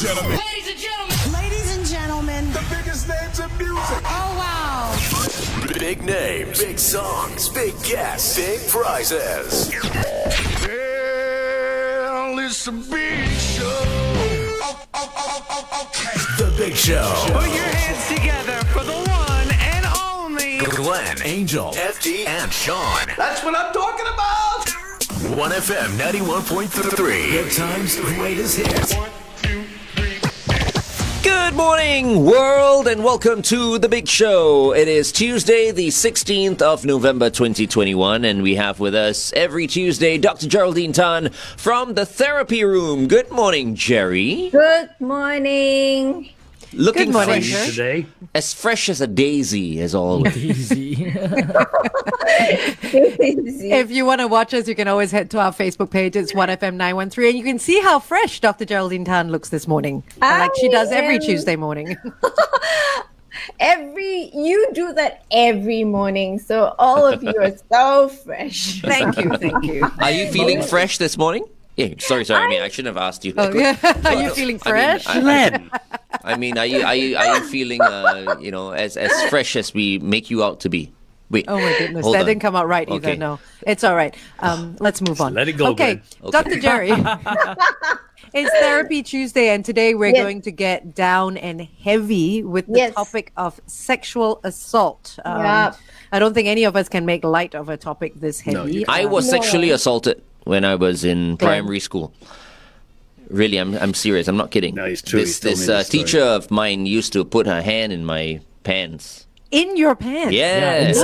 gentlemen. Ladies and gentlemen. Ladies and gentlemen. The biggest names in music. Oh, wow. Big names, big songs, big guests, big prizes. Well, it's a big show. Okay. The Big Show. Put your hands together for the one and only Glenn, Angel, FD, and Sean. That's what I'm talking about. 1FM 91.3. Good times, greatest hits. Good morning, world, and welcome to The Big Show. It is Tuesday, the 16th of November, 2021, and we have with us every Tuesday Dr. Geraldine Tan from the therapy room. Good morning, Jerry. Good morning. Looking Good morning, fresh sir. today. as fresh as a daisy, as always. If you want to watch us, you can always head to our Facebook page. It's OneFM 913, and you can see how fresh Dr. Geraldine Tan looks this morning, like she does every Tuesday morning. You do that every morning, so all of you are so fresh. Thank you, thank you. Are you feeling fresh this morning? Yeah, sorry. I mean, I shouldn't have asked you. Oh, yeah. Are you feeling fresh? Glenn. I mean, are you feeling, as fresh as we make you out to be? Wait. Oh my goodness, hold that on. didn't come out right either. Okay. No, it's all right. Let's move on. let it go, Okay, Glenn. Dr. Jerry. It's Therapy Tuesday, and today we're Yes. going to get down and heavy with the Yes. topic of sexual assault. Yep. I don't think any of us can make light of a topic this heavy. I was sexually assaulted when I was in primary school. Really, I'm serious. I'm not kidding. No, it's true. This He's told me this story. teacher of mine used to put her hand in my pants. in your pants. Yes.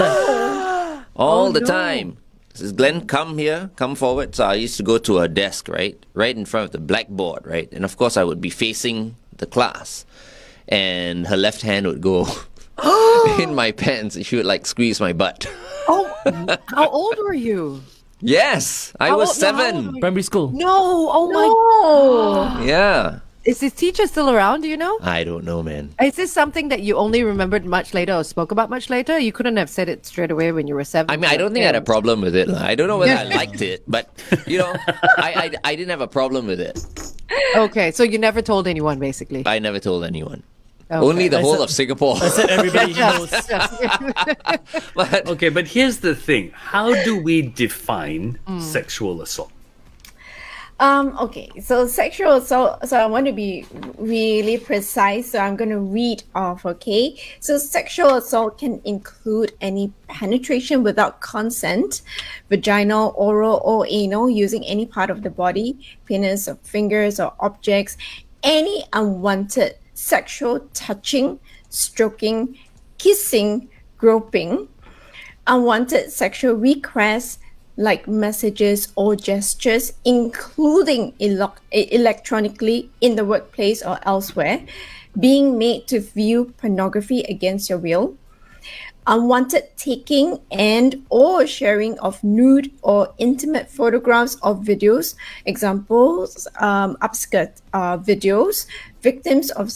All the no. time. Says, Glenn, come here, come forward. So I used to go to her desk, right in front of the blackboard, right? And of course, I would be facing the class, and her left hand would go in my pants, and she would like squeeze my butt. Oh, how old were you? Yes, I How was old- no, how old 7. were you? Primary school. No. Oh my. Oh, Yeah, Is this teacher still around? Do you know? I don't know, man. Is this something that you only remembered much later or spoke about much later? You couldn't have said it straight away when you were 7. I mean, I don't think I had a problem with it. I don't know whether I liked it, but I didn't have a problem with it. Okay, so you never told anyone, basically. I never told anyone. Okay. Only the whole of Singapore. Everybody knows. Yes. But Okay, but here's the thing. How do we define sexual assault? okay. So sexual assault. So I want to be really precise. So I'm going to read off. Okay. So sexual assault can include any penetration without consent, vaginal, oral, or anal, using any part of the body, penis or fingers or objects, any unwanted sexual touching, stroking, kissing, groping, unwanted sexual requests like messages or gestures, including electronically in the workplace or elsewhere, being made to view pornography against your will, unwanted taking and or sharing of nude or intimate photographs or videos, examples, upskirt videos, victims of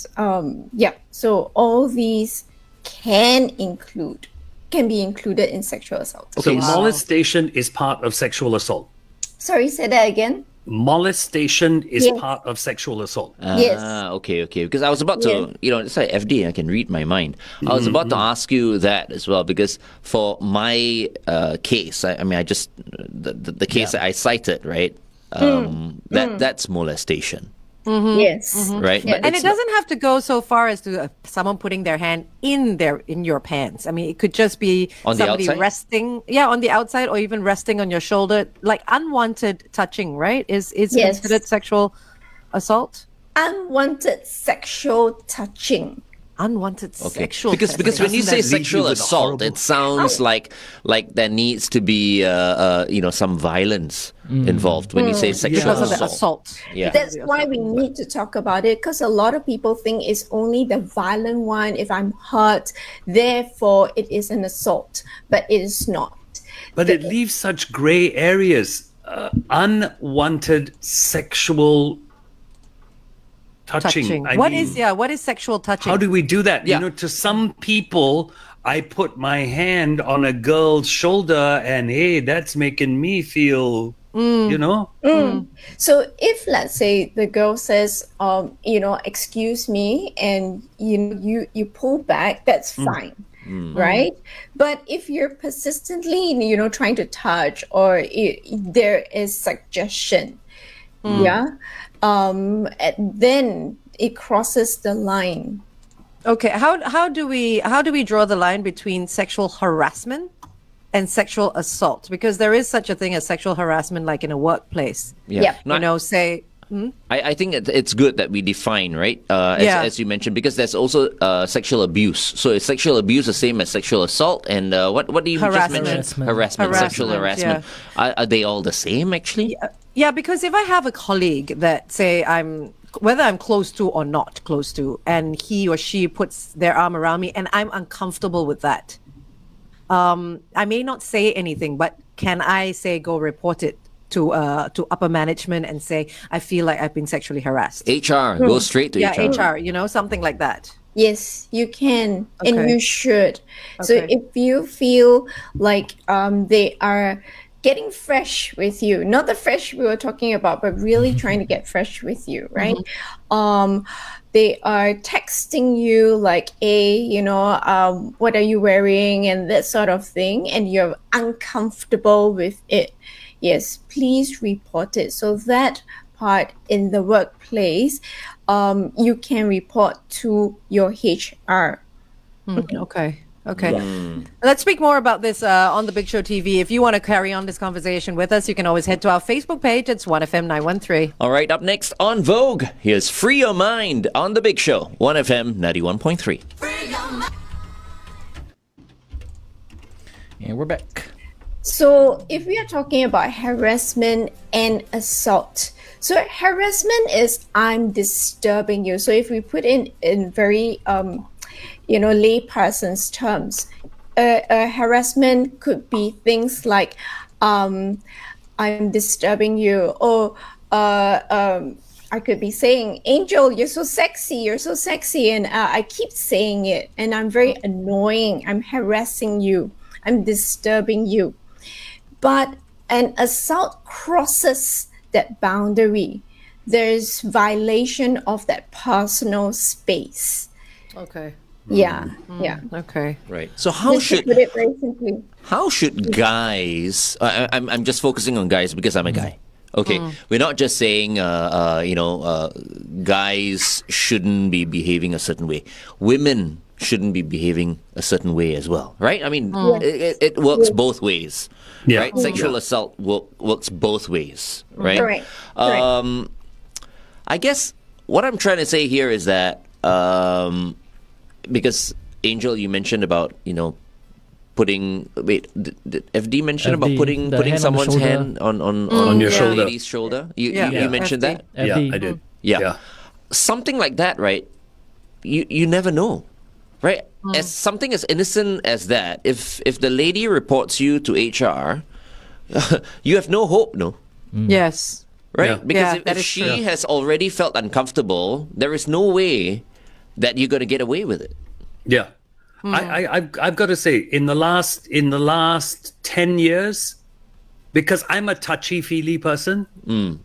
so all these can be included in sexual assault. So molestation is part of sexual assault. Sorry, say that again. Molestation is Yes. part of sexual assault. Yes. Okay. Because I was about to, it's like FD, I can read my mind. I was about to ask you that as well, because for my case, the case that I cited, right? That's molestation, Yes. right? Yeah. But And it's it doesn't have to go so far as to someone putting their hand in your pants. I mean, it could just be On the somebody outside? resting, on the outside, or even resting on your shoulder, like unwanted touching. Right? Is Yes. considered sexual assault? Unwanted sexual touching. Unwanted sexual because touching. when you Doesn't say that leave you sexual with a assault, horrible- it sounds like there needs to be some violence involved when you say sexual because of the assault. assault. Yeah. That's why we need to talk about it, because a lot of people think it's only the violent one. If I'm hurt, therefore it is an assault, but it is not. But it leaves such gray areas. Unwanted sexual touching. I What mean, is sexual touching? how do we do that? Yeah. You know, to some people, I put my hand on a girl's shoulder and hey, that's making me feel You know? So if let's say the girl says, excuse me, and you pull back, that's fine, right? But if you're persistently, trying to touch, or there is suggestion, then it crosses the line. Okay, how do we draw the line between sexual harassment and sexual assault? Because there is such a thing as sexual harassment, like in a workplace. Yeah. No, I think it's good that we define, right? As you mentioned, because there's also sexual abuse. So is sexual abuse the same as sexual assault? And what do you just mention? Harassment, sexual harassment. Are they all the same, actually? Yeah, because if I have a colleague that, say, whether I'm close to or not close to, and he or she puts their arm around me and I'm uncomfortable with that, I may not say anything, but can I say go report it to upper management and say I feel like I've been sexually harassed? HR, go straight to HR. HR, something like that. Yes, you can, and Okay. you should. So Okay. if you feel like they are getting fresh with you, not the fresh we were talking about, but really trying to get fresh with you, right? They are texting you like, hey, what are you wearing, and that sort of thing, and you're uncomfortable with it. Yes, please report it. So that part in the workplace, you can report to your HR. Okay. Let's speak more about this on the Big Show TV. If you want to carry on this conversation with us, you can always head to our Facebook page. It's 1FM 913. All right, up next on Vogue, here's Free Your Mind on The Big Show, 1FM 91.3. And we're back. So if we are talking about harassment and assault, so harassment is I'm disturbing you. So if we put in very layperson's terms, harassment could be things like I'm disturbing you, or I could be saying, Angel, you're so sexy, and I keep saying it, and I'm very annoying, I'm harassing you, I'm disturbing you. But an assault crosses that boundary. There's violation of that personal space. Okay. Yeah. Okay. Right. So Just to put it very simply. how should guys? I'm just focusing on guys because I'm a guy. Okay, we're not just saying guys shouldn't be behaving a certain way. Women shouldn't be behaving a certain way as well, right? I mean, it works both ways, Yeah. right? Sexual assault works both ways, right? Correct. I guess what I'm trying to say here is that because Angel, you mentioned about putting. Wait, did FD mention about FD, putting the hand on the someone's shoulder. hand on your the shoulder. lady's shoulder? You Yeah. mentioned FD. that. Yeah, FD. I did. Yeah. Something like that, right? You never know, right? As something as innocent as that, if the lady reports you to HR, you have no hope, no? Yes. Right? Yeah. Because Yeah, that if is she true. has already felt uncomfortable, there is no way that you're going to get away with it. Yeah. I've got to say, in the last 10 years, because I'm a touchy-feely person, So you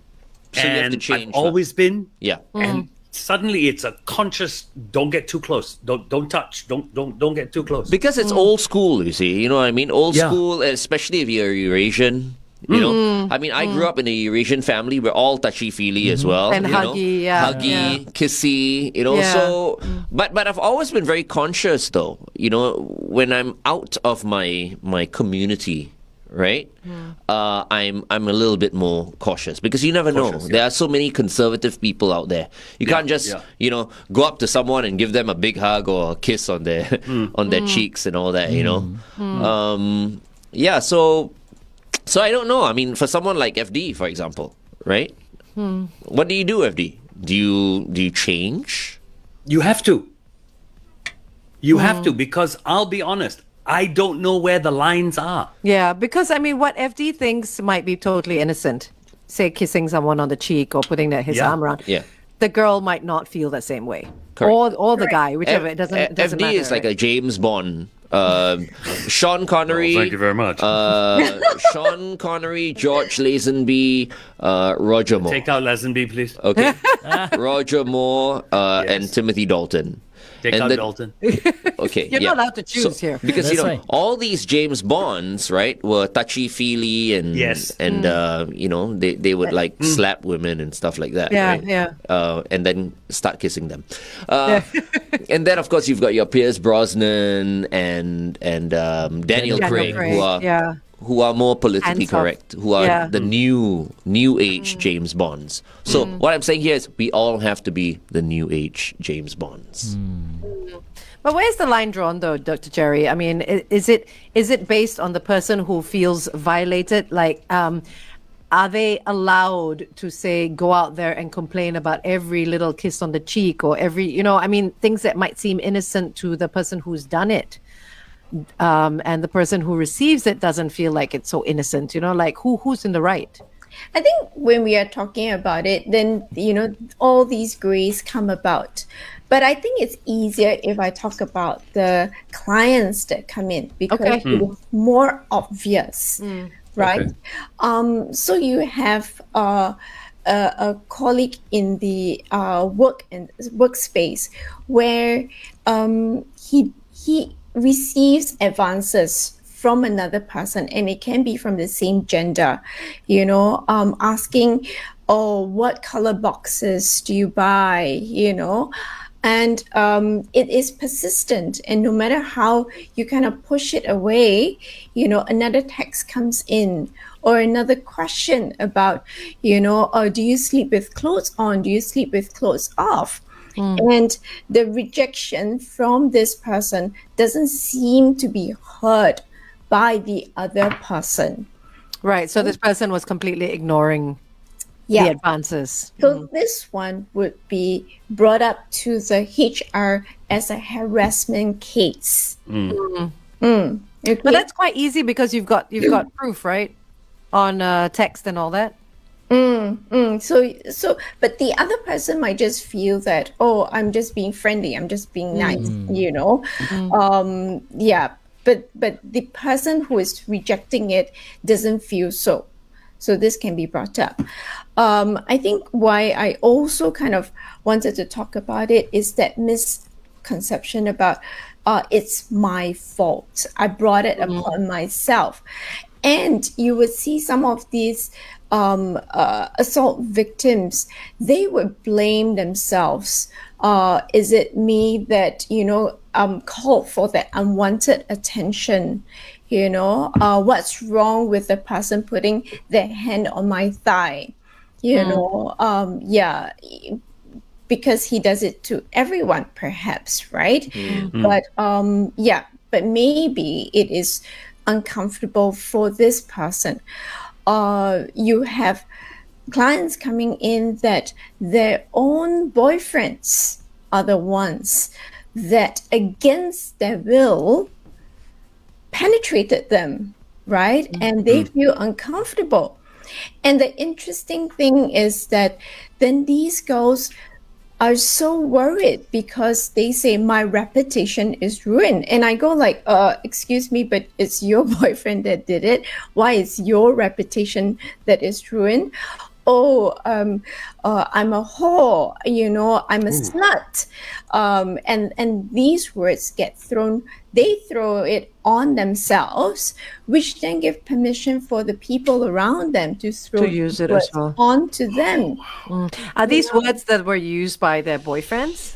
have and to change. I've always been, Yeah. and suddenly it's a conscious, don't get too close, don't touch, don't get too close. Because it's old school, you see. You know what I mean? Old Yeah. school, especially if you're Eurasian. You know, I mean, I grew up in a Eurasian family. We're all touchy-feely as well. And you know? huggy, yeah. Huggy, kissy, Yeah. So, but I've always been very conscious, though. When I'm out of my community, right? I'm a little bit more cautious because you never know. Cautious, There are so many conservative people out there. You can't just go up to someone and give them a big hug or a kiss on their on their cheeks and all that. So I don't know. I mean, for someone like FD, for example, right? What do you do, FD? Do you change? You have to. You have to, because I'll be honest, I don't know where the lines are. Yeah, because what FD thinks might be totally innocent, say kissing someone on the cheek or putting his Yeah. arm around. Yeah. The girl might not feel the same way. Correct. Or the guy, whichever. It doesn't FD matter. is like a James Bond Sean Connery. Thank you very much. Sean Connery, George Lazenby, Roger Moore. Take out Lazenby, please. Okay. Roger Moore and Timothy Dalton. Take And out then- Dalton. Okay. You're not allowed to choose here. Because That's right. all these James Bonds, right, were touchy feely and Yes. and they would like slap women and stuff like that. Yeah, right? yeah. And then start kissing them. And then of course you've got your Pierce Brosnan and Daniel Craig, who are more politically Hands off. correct, who are Yeah. the new age James Bonds. So what I'm saying here is we all have to be the new age James Bonds. But where's the line drawn, though, Dr. Jerry? I mean, is it based on the person who feels violated? Like, are they allowed to say go out there and complain about every little kiss on the cheek or every, I mean, things that might seem innocent to the person who's done it, and the person who receives it doesn't feel like it's so innocent? Like who's in the right? I think when we are talking about it, then, all these grays come about. But I think it's easier if I talk about the clients that come in because Okay. it's more obvious, right? Okay. So you have a colleague in the workspace where he receives advances from another person, and it can be from the same gender, asking, oh, what color boxes do you buy, and it is persistent, and no matter how you kind of push it away, another text comes in or another question about, oh, do you sleep with clothes on, do you sleep with clothes off? And the rejection from this person doesn't seem to be heard by the other person. Right. So this person was completely ignoring the advances. So this one would be brought up to the HR as a harassment case. Okay. But that's quite easy because you've got proof, right, on text and all that. So, but the other person might just feel that, oh, I'm just being friendly, I'm just being nice, But the person who is rejecting it doesn't feel so. So this can be brought up. I think why I also kind of wanted to talk about it is that misconception about it's my fault. I brought it upon myself. And you would see some of these assault victims, they would blame themselves. Is it me that, called for that unwanted attention? What's wrong with the person putting their hand on my thigh? Because he does it to everyone, perhaps, right? But maybe it is uncomfortable for this person. You have clients coming in that their own boyfriends are the ones that, against their will, penetrated them, right? And they feel uncomfortable. And the interesting thing is that then these girls are so worried because they say my reputation is ruined. And I go like, excuse me, but it's your boyfriend that did it. Why is your reputation that is ruined? Oh, I'm a whore, I'm a slut. And these words get thrown, they throw it on themselves, which then give permission for the people around them to throw use it words as well. onto them. Are these words that were used by their boyfriends?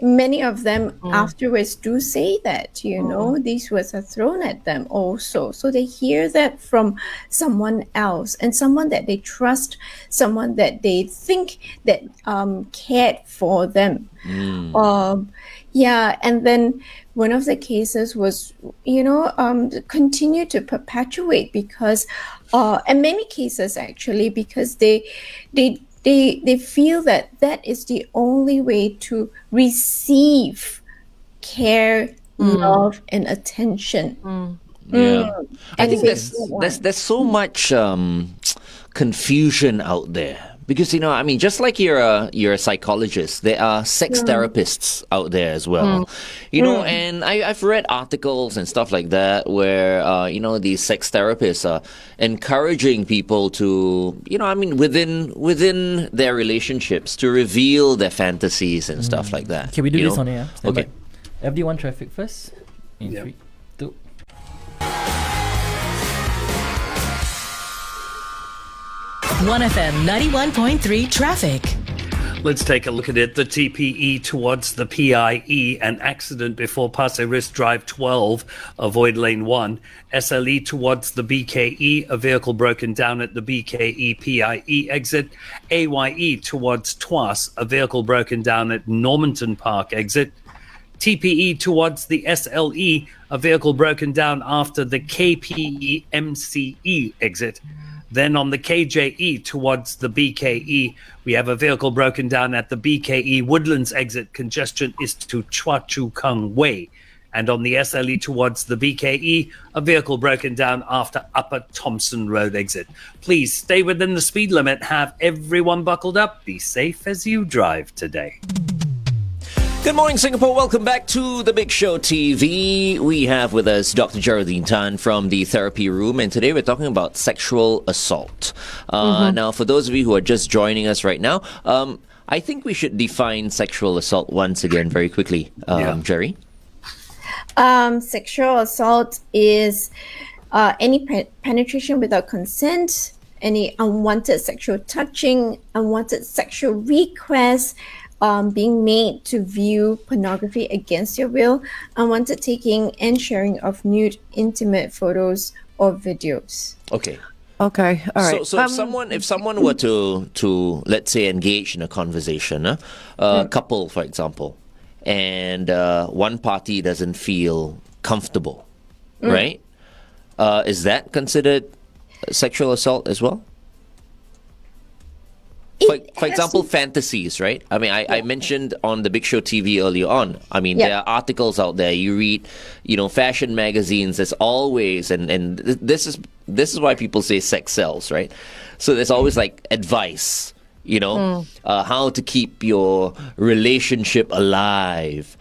Many of them afterwards do say that, these words are thrown at them also. So they hear that from someone else, and someone that they trust, someone that they think that cared for them. And then one of the cases was, continue to perpetuate because, and many cases actually, because they feel that is the only way to receive care, love, and attention. I think And there's so much confusion out there Because I mean, just like you're a psychologist, there are sex therapists out there as well. And I've read articles and stuff like that where these sex therapists are encouraging people to I mean within their relationships to reveal their fantasies and stuff like that. Can we do this on air? Stand Okay. by. FD1 traffic first. In Yeah. 3, 2. OneFM 91.3 traffic. Let's take a look at it. The TPE towards the PIE, an accident before Pasir Ris Drive 12, avoid lane 1. SLE towards the BKE, a vehicle broken down at the BKE PIE exit. AYE towards Tuas, a vehicle broken down at Normanton Park exit. TPE towards the SLE, a vehicle broken down after the KPE MCE exit. Then on the KJE towards the BKE, we have a vehicle broken down at the BKE Woodlands exit. Congestion is to Chua Chu Kang Way. And on the SLE towards the BKE, a vehicle broken down after Upper Thompson Road exit. Please stay within the speed limit. Have everyone buckled up. Be safe as you drive today. Good morning, Singapore. Welcome back to The Big Show TV. We have with us Dr. Geraldine Tan from the therapy room, and today we're talking about sexual assault. Now, for those of you who are just joining us right now, I think we should define sexual assault once again very quickly. Jerry? Sexual assault is any penetration without consent, any unwanted sexual touching, unwanted sexual requests, being made to view pornography against your will, unwanted taking and sharing of nude, intimate photos or videos. Okay. Okay, all right. So if someone were to let's say engage in a conversation, a couple, for example, and one party doesn't feel comfortable, right? Is that considered sexual assault as well? For example, fantasies, right? I mean, I mentioned on the Big Show TV earlier on. I mean, there are articles out there. You read, fashion magazines. There's always, and this is why people say sex sells, right? So there's always like advice, how to keep your relationship alive.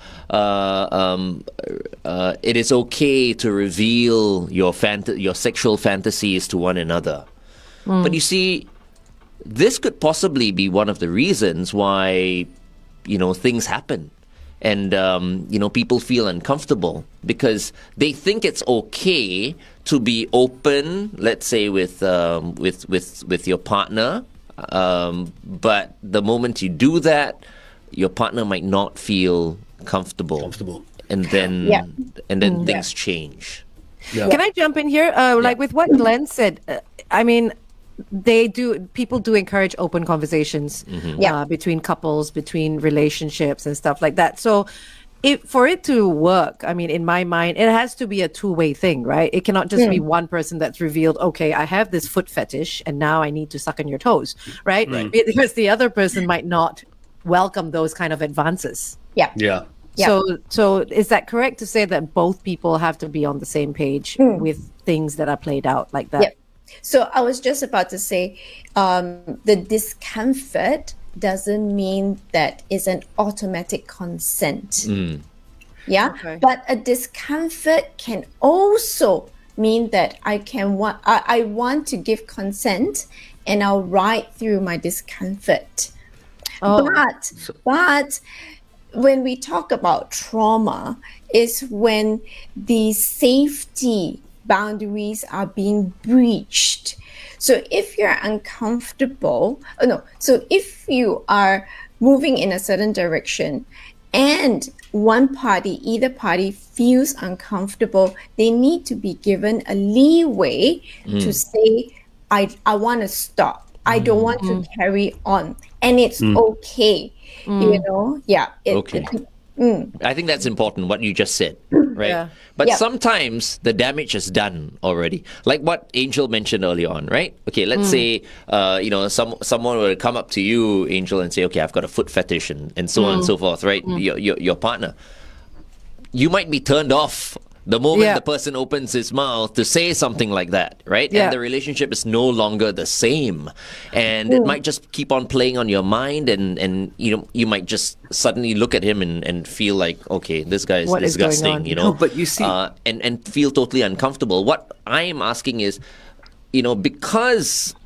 It is okay to reveal your sexual fantasies to one another. But you see, this could possibly be one of the reasons why, things happen. And, people feel uncomfortable because they think it's okay to be open, let's say, with your partner. But the moment you do that, your partner might not feel comfortable. And then things change. Yeah. Can I jump in here? Like with what Glenn said, I mean, people do encourage open conversations between couples, between relationships and stuff like that. So for it to work, I mean, in my mind, it has to be a two-way thing, right? It cannot just be one person that's revealed, okay, I have this foot fetish and now I need to suck on your toes, right? Because the other person might not welcome those kind of advances. Yeah. So is that correct to say that both people have to be on the same page with things that are played out like that? Yep. So I was just about to say, the discomfort doesn't mean that it's an automatic consent. Yeah, Okay. but a discomfort can also mean that I want to give consent, and I'll ride through my discomfort. But when we talk about trauma, is when the safety boundaries are being breached. So if you're uncomfortable, so if you are moving in a certain direction and either party feels uncomfortable, they need to be given a leeway to say, I want to stop. I don't want to carry on. And it's okay. I think that's important, what you just said, right? Yeah. But sometimes the damage is done already. Like what Angel mentioned earlier on, right? Okay, let's say, someone will come up to you, Angel, and say, okay, I've got a foot fetish and so on and so forth, right? Your partner. You might be turned off The moment Yeah. the person opens his mouth to say something like that, right? Yeah. And the relationship is no longer the same. And it might just keep on playing on your mind, and you might just suddenly look at him and feel like, okay, this guy is What is going disgusting, on? No, but you see- and feel totally uncomfortable. What I am asking is, because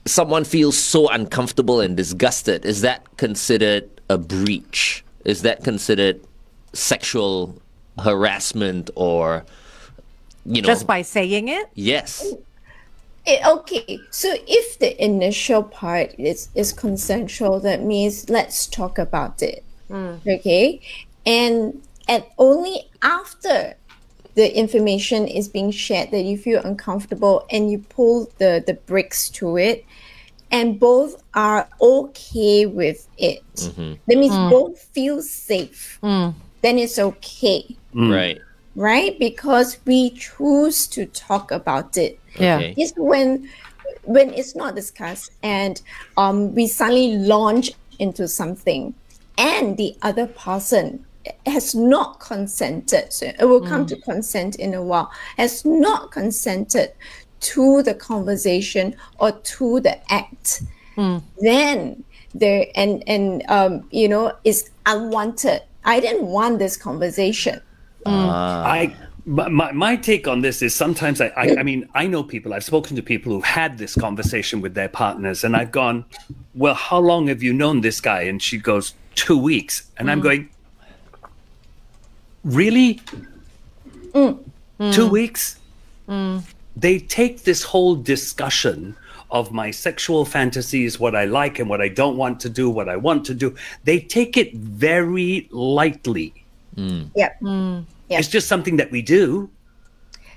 someone feels so uncomfortable and disgusted, is that considered a breach? Is that considered sexual harassment, or Just by saying it? yes, Okay, so if the initial part is consensual, that means let's talk about it. Okay, and only after the information is being shared that you feel uncomfortable and you pull the brakes to it, and both are okay with it. That means both feel safe. Then it's okay, right, right? Because we choose to talk about it. Yeah. okay. It's when it's not discussed and we suddenly launch into something and the other person has not consented. So it will come to consent in a while. Has not consented to the conversation or to the act. Then there is unwanted. I didn't want this conversation. My take on this is sometimes I mean, I know people, I've spoken to people who've had this conversation with their partners, and I've gone, well, how long have you known this guy? And she goes, 2 weeks. And I'm going, really? 2 weeks? They take this whole discussion of my sexual fantasies, what I like and what I don't want to do, what I want to do. They take it very lightly. Yep. It's just something that we do.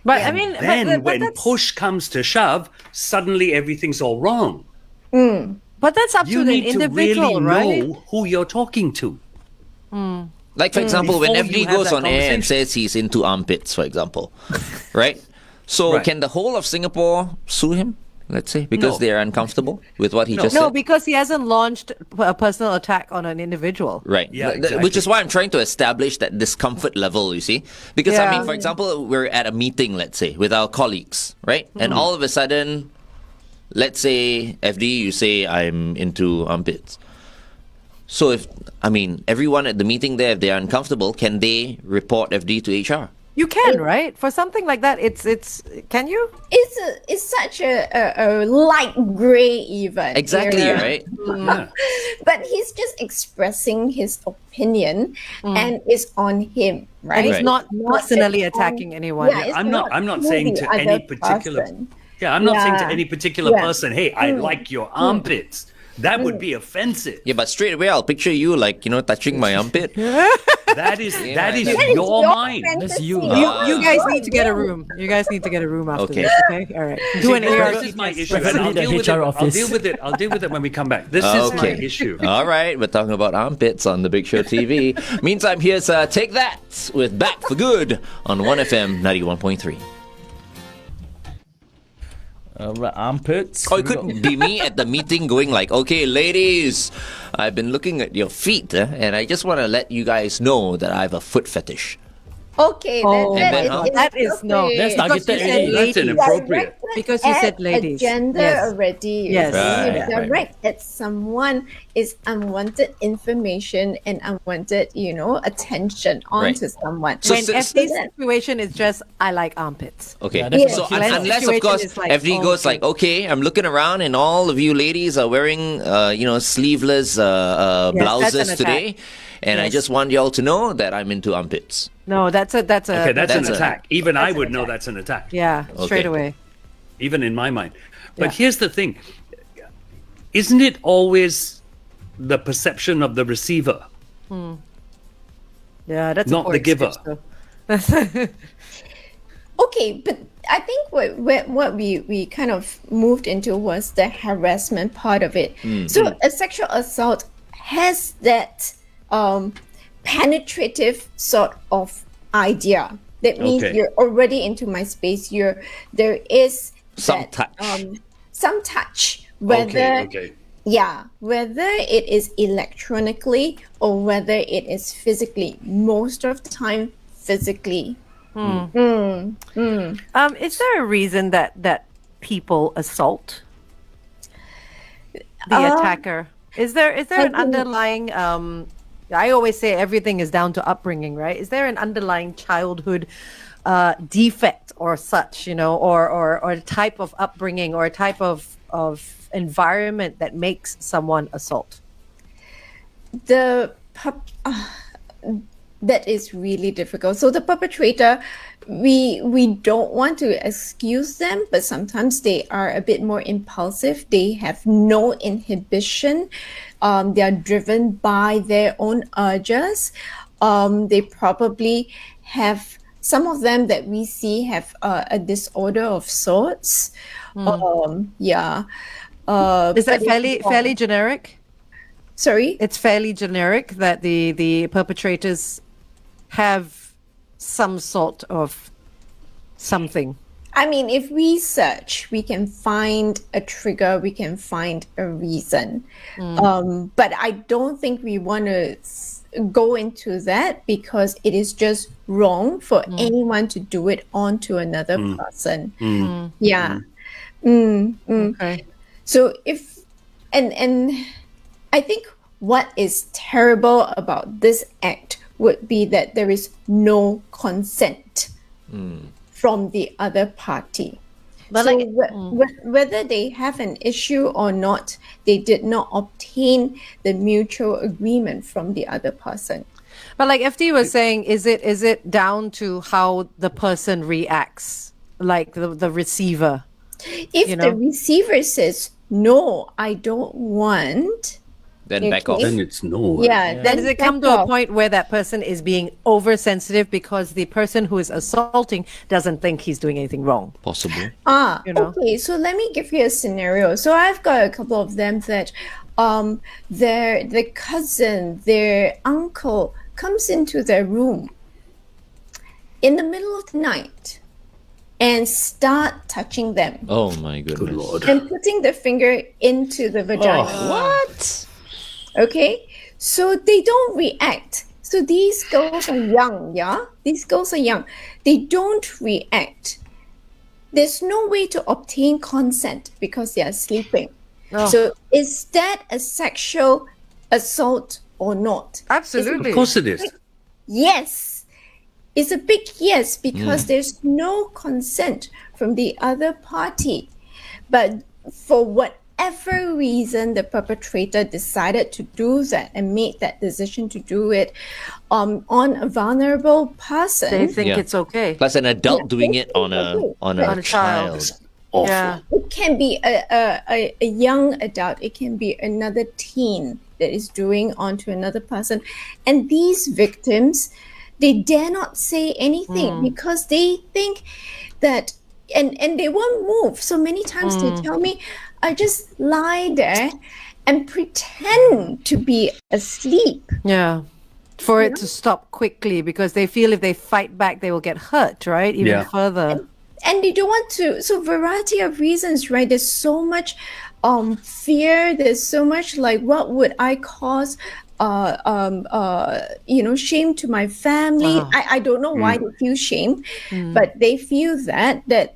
But I mean, Then but when that's, push comes to shove, suddenly everything's all wrong. but that's up You to the need to individual, really right? know who you're talking to. Like, for example, when Before you FD have goes that on air and conversation. says he's into armpits, for example, right? So Right. can the whole of Singapore sue him, let's say, because No. they're uncomfortable with what he just No, said? because he hasn't launched a personal attack on an individual. Right. Yeah, Which is exactly. why I'm trying to establish that discomfort level, you see? Because, I Yeah. mean, for example, we're at a meeting, let's say, with our colleagues, right? And all of a sudden, let's say, FD, you say, I'm into armpits. So everyone at the meeting there, if they're uncomfortable, can they report FD to HR? You can, right? For something like that, it's can you? It's such a light gray even. Exactly, area. right? Yeah. But he's just expressing his opinion and it's on him, right? And he's Right. not personally it's attacking on- anyone. Yeah, it's I'm not to saying the to other any particular person. I'm not saying to Yeah. any particular Yeah. person, hey, I like your armpits. That would be offensive. Yeah, but straight away, I'll picture you, like, touching my armpit. That is That is your mind. That's you. You guys need to get a room. You guys need to get a room after Okay. this. Okay, all right. Do an This ART. is my test. issue, and Preferably I'll the deal with it. HR I'll office. deal with it. I'll deal with it when we come back. This is my issue. All right, we're talking about armpits on the Big Show TV. Meantime, here's Take That with Back for Good on 1FM 91.3. Armpits. Or it could be me at the meeting going like, okay, ladies, I've been looking at your feet, and I just want to let you guys know that I have a foot fetish. Okay, Oh, that my is God. That is no. That's Because targeted you said already. That's ladies. inappropriate. Because you said At ladies. A gender Yes. already. Yes. Right, If right. direct at someone is unwanted information and unwanted, attention onto someone. So- When so- FD's situation is just, I like armpits. Okay, Yeah, that's so what she said. unless, of Situation course, is like, FD goes okay. like, okay, I'm looking around and all of you ladies are wearing, sleeveless blouses that's an today, attack. and I Yes. just want y'all to know that I'm into armpits. No, that's a Okay, that's an That's a- attack. Even I an would know attack. that's an attack. yeah, straight Okay. away. Even in my mind. But Yeah. here's the thing. Isn't it always the perception of the receiver? Yeah, that's Not a poor the giver. excuse, though. Okay, but I think what we kind of moved into was the harassment part of it. So a sexual assault has that penetrative sort of idea. That means Okay. you're already into my space. There is Some that, touch. some touch. Whether Okay. yeah, whether it is electronically or whether it is physically. Most of the time, physically. Is there a reason that people assault the attacker? Is there an underlying? I always say everything is down to upbringing, right? Is there an underlying childhood defect or such, or a type of upbringing or a type of environment that makes someone assault? That is really difficult. So the perpetrator, we don't want to excuse them, but sometimes they are a bit more impulsive. They have no inhibition. They are driven by their own urges. They probably have, some of them that we see have a disorder of sorts. Yeah. Is that but fairly generic? Sorry? It's fairly generic that the perpetrators have some sort of something. I mean, if we search, we can find a trigger, we can find a reason. But I don't think we want to go into that because it is just wrong for anyone to do it onto another person. Yeah. Okay. So and I think what is terrible about this act would be that there is no consent from the other party. But So like- whether they have an issue or not, they did not obtain the mutual agreement from the other person. But like FD was saying, is it down to how the person reacts, like the receiver? If You the know? receiver says, no, I don't want, Then back off. Then it's no. then Does it come back to a off. point where that person is being oversensitive because the person who is assaulting doesn't think he's doing anything wrong? Possible. You know? Okay, so let me give you a scenario. So I've got a couple of them that their cousin, their uncle comes into their room in the middle of the night and start touching them Oh my goodness. Good Lord. and putting the finger into the vagina. What? Okay, so they don't react. So these girls are young, yeah? These girls are young. They don't react. There's no way to obtain consent because they are sleeping. Oh. So is that a sexual assault or not? Absolutely. Of course it is. Yes. It's a big yes because there's no consent from the other party. But for whatever reason, the perpetrator decided to do that and made that decision to do it on a vulnerable person. They think Yeah. it's okay. Plus an adult Yeah, doing it on a On a child. child. Awful. Yeah. It can be a young adult. It can be another teen that is doing onto another person. And these victims, they dare not say anything because they think that, and they won't move. So many times they tell me, I just lie there and pretend to be asleep. Yeah. For it to stop quickly because they feel if they fight back, they will get hurt, right? Even Yeah. further. And they don't want to, so variety of reasons, right? There's so much fear, there's so much like, what would I cause shame to my family. I don't know why they feel shame, but they feel that did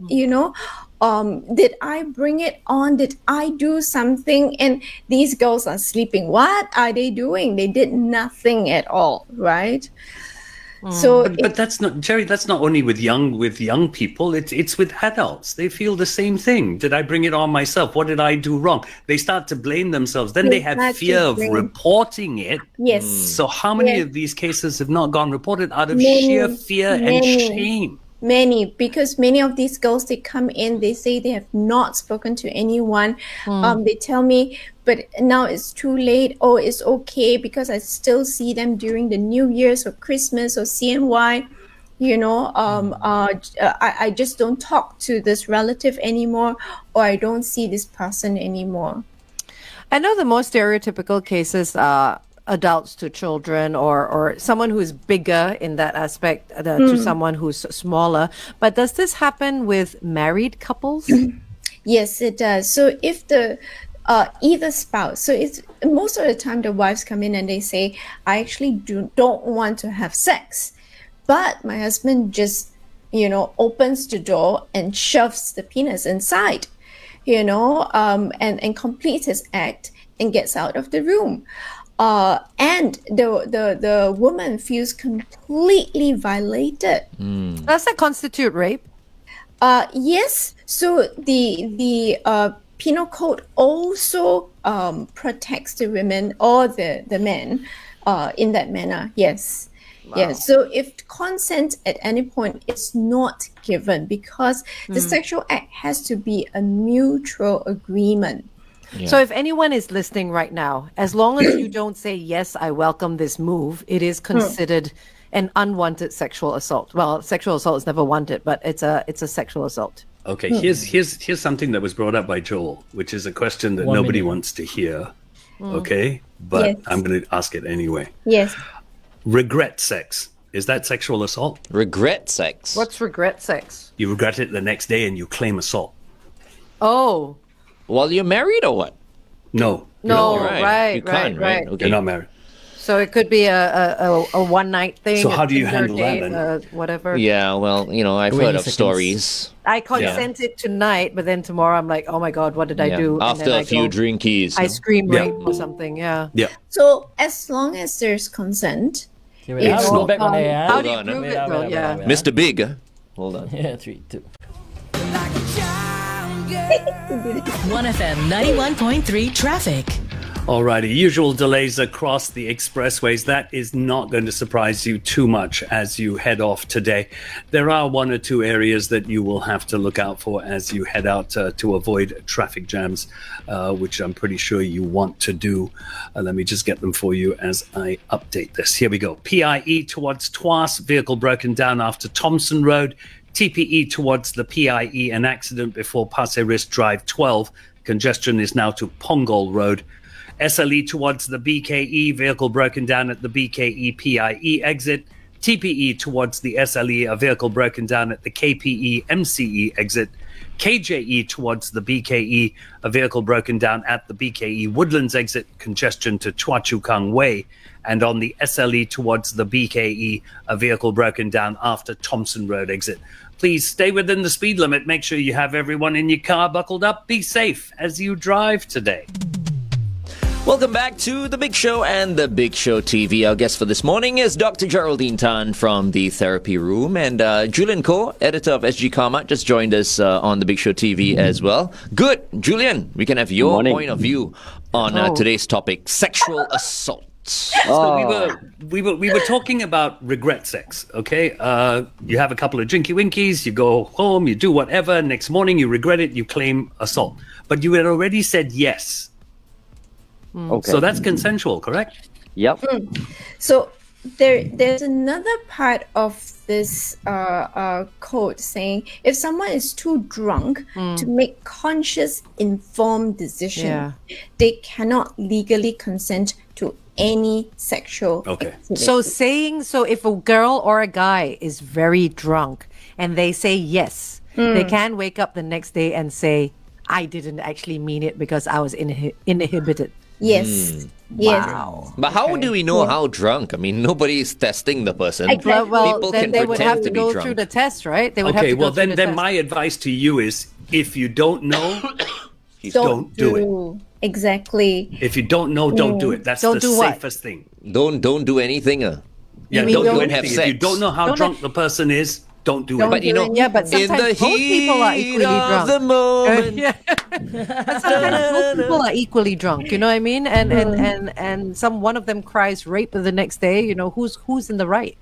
I bring it on? Did I do something? And these girls are sleeping. What are they doing? They did nothing at all, right? So But that's not, Jerry. That's not only with young people. It's with adults. They feel the same thing. Did I bring it on myself? What did I do wrong? They start to blame themselves. Then they have Exactly, fear of blame. reporting it. yes. So how many Yes. of these cases have not gone reported out of Many, sheer fear and many. shame? Many, because many of these girls, they come in, they say they have not spoken to anyone. They tell me, but now it's too late. Oh, it's okay because I still see them during the New Year's or Christmas or CNY. I just don't talk to this relative anymore, or I don't see this person anymore. I know the most stereotypical cases are adults to children or someone who's bigger in that aspect to someone who's smaller. But does this happen with married couples? Yes, it does. So if the either spouse, so it's most of the time the wives come in and they say, I actually don't want to have sex, but my husband just opens the door and shoves the penis inside, and completes his act and gets out of the room. And the woman feels completely violated. Does that constitute rape? Yes. So the penal code also protects the women or the men in that manner. Yes. Wow. Yes. So if consent at any point is not given, because the sexual act has to be a mutual agreement. Yeah. So if anyone is listening right now, as long as you don't say, yes, I welcome this move, it is considered an unwanted sexual assault. Well, sexual assault is never wanted, but it's a sexual assault. Okay, here's something that was brought up by Joel, which is a question that nobody wants to hear. Okay, but yes. I'm going to ask it anyway. Yes. Regret sex. Is that sexual assault? Regret sex. What's regret sex? You regret it the next day and you claim assault. Oh. While you're married or what? No. No, right. You can't, right? Okay. You're not married. So it could be a one night thing. So how do you handle date, that then? Whatever. Yeah, well, I've heard of stories. I consented tonight, but then tomorrow I'm like, oh my God, what did I do? After a few drinkies. I scream rape or something, Yeah. So as long as there's consent. It's not back on air. How do you prove it though? Yeah. Mr. Big. Hold on. Yeah, 3, 2. 1FM 91.3 traffic. Alrighty, usual delays across the expressways. That is not going to surprise you too much as you head off today. There are one or two areas that you will have to look out for as you head out to avoid traffic jams, which I'm pretty sure you want to do. Let me just get them for you as I update this. Here we go. PIE towards Tuas, vehicle broken down after Thompson Road. TPE towards the PIE, an accident before Pasir Ris Drive 12. Congestion is now to Pongal Road. SLE towards the BKE, vehicle broken down at the BKE PIE exit. TPE towards the SLE, a vehicle broken down at the KPE MCE exit. KJE towards the BKE, a vehicle broken down at the BKE Woodlands exit, congestion to Chua Chu Kang Way. And on the SLE towards the BKE, a vehicle broken down after Thompson Road exit. Please stay within the speed limit. Make sure you have everyone in your car buckled up. Be safe as you drive today. Welcome back to The Big Show and The Big Show TV. Our guest for this morning is Dr. Geraldine Tan from the Therapy Room, and Julian Koh, editor of SG Karma, just joined us on The Big Show TV as well. Good. Julian, we can have your point of view on today's topic, sexual assault. So we were talking about regret sex, okay? You have a couple of drinky winkies, you go home, you do whatever, next morning you regret it, you claim assault. But you had already said yes. Okay. So that's consensual, correct? Yep. So there's another part of this code saying if someone is too drunk to make conscious, informed decision, they cannot legally consent to any sexual activity. So if a girl or a guy is very drunk and they say yes, they can wake up the next day and say, I didn't actually mean it because I was inhibited. Yes. Wow. But how do we know how drunk? I mean, nobody is testing the person. Exactly. Well, People then can they would have to pretend to be go drunk. through the test, right? They would have to go through the then test. my advice to you is if you don't know, don't do it. Exactly. If you don't know, don't do it. That's Don't the do what? safest thing. Don't do anything. Yeah, mean don't don't do have anything. If sex? you don't know how Don't drunk the person is, don't do Don't it. But you do know, it. Yeah, but in sometimes the both people are heat equally of drunk. the moment. Yeah. But sometimes both people are equally drunk. You know what I mean? And one of them cries rape the next day. You know who's in the right?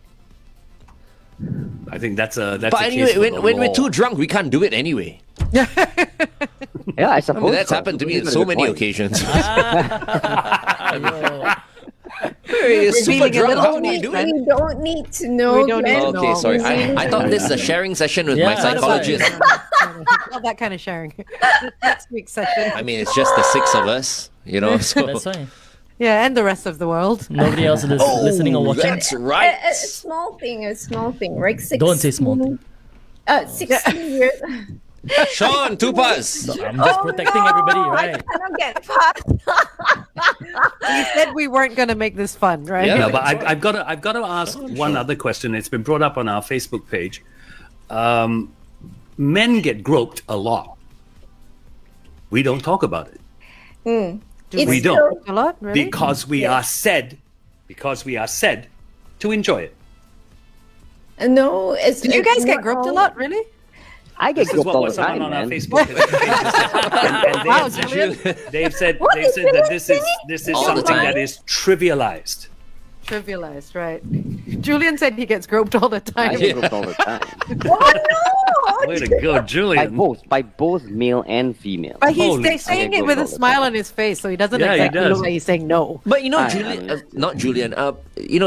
I think that's a But case anyway, for the when we're law. too drunk, we can't do it anyway. Yeah, I suppose. I mean, that's so. happened to me on That's a so good many point. occasions. Revealing You're super a drunk. little How do you too do much, it? We don't need to know. We don't need to Glenn. Okay, sorry. I We thought need this is to a sharing session with my Yeah, that's psychologist. Not that kind of sharing. Next week's session. I mean, it's just the six of us, you know. So. That's fine. Yeah, and the rest of the world. Nobody else is listening or watching. That's right. A small thing, right? Don't say small thing. 16 years. Sean, Tupas. I'm just protecting everybody, I right? cannot get past. We said we weren't going to make this fun, right? Yeah. No, but I've got to ask one other question. It's been brought up on our Facebook page. Men get groped a lot. We don't talk about it. We don't. A lot, really? Because we are said to enjoy it. No, it's. Did you it's guys get not groped a all- lot, really? I get This is groped what all the was someone time, on our man. Facebook page and Wow, they've said What they've is said that Julian this is All the something time. that is trivialized. Trivialized, right? Julian said he gets groped all the I time. get groped all the time. Oh no! Way to go, Julian. By both male and female. But Holy they're saying I it get with a groped all the smile time. on his face, so he doesn't Yeah, he exactly does. look like he's saying no. But you know, I Julian, mean, not Julian.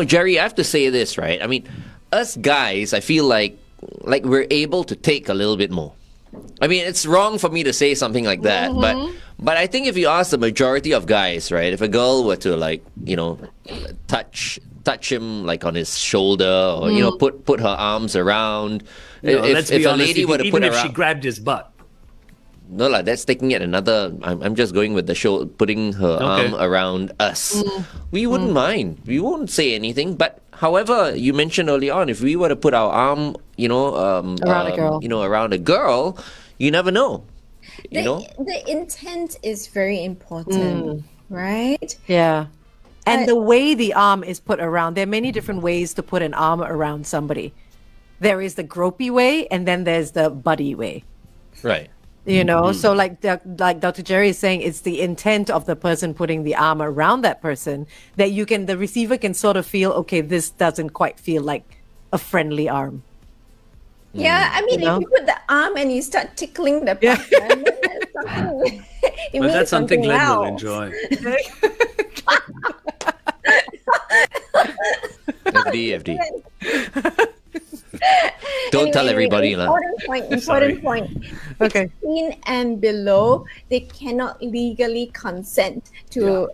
Jerry, I have to say this, right? I mean, us guys, I feel like we're able to take a little bit more. I mean, it's wrong for me to say something like that, but I think if you ask the majority of guys, right, if a girl were to touch him like on his shoulder or put her arms around, Let's if be a honest, lady were to even put if her she grabbed his butt. no, like that's taking it another. I'm just going with the show, putting her arm around us. We wouldn't mind. We won't say anything. But however, you mentioned early on, if we were to put our arm, Around a girl. around a girl, you never know. The intent is very important, right? Yeah. And the way the arm is put around, there are many different ways to put an arm around somebody. There is the gropey way, and then there's the buddy way. Right. So like Dr. Jerry is saying, it's the intent of the person putting the arm around that person that the receiver can sort of feel, okay, this doesn't quite feel like a friendly arm. Yeah, I mean, if you put the arm and you start tickling the partner, But that's something Glenn will else. enjoy. FD. Don't tell everybody, lah. Important point. Okay. 16 and below, they cannot legally consent to.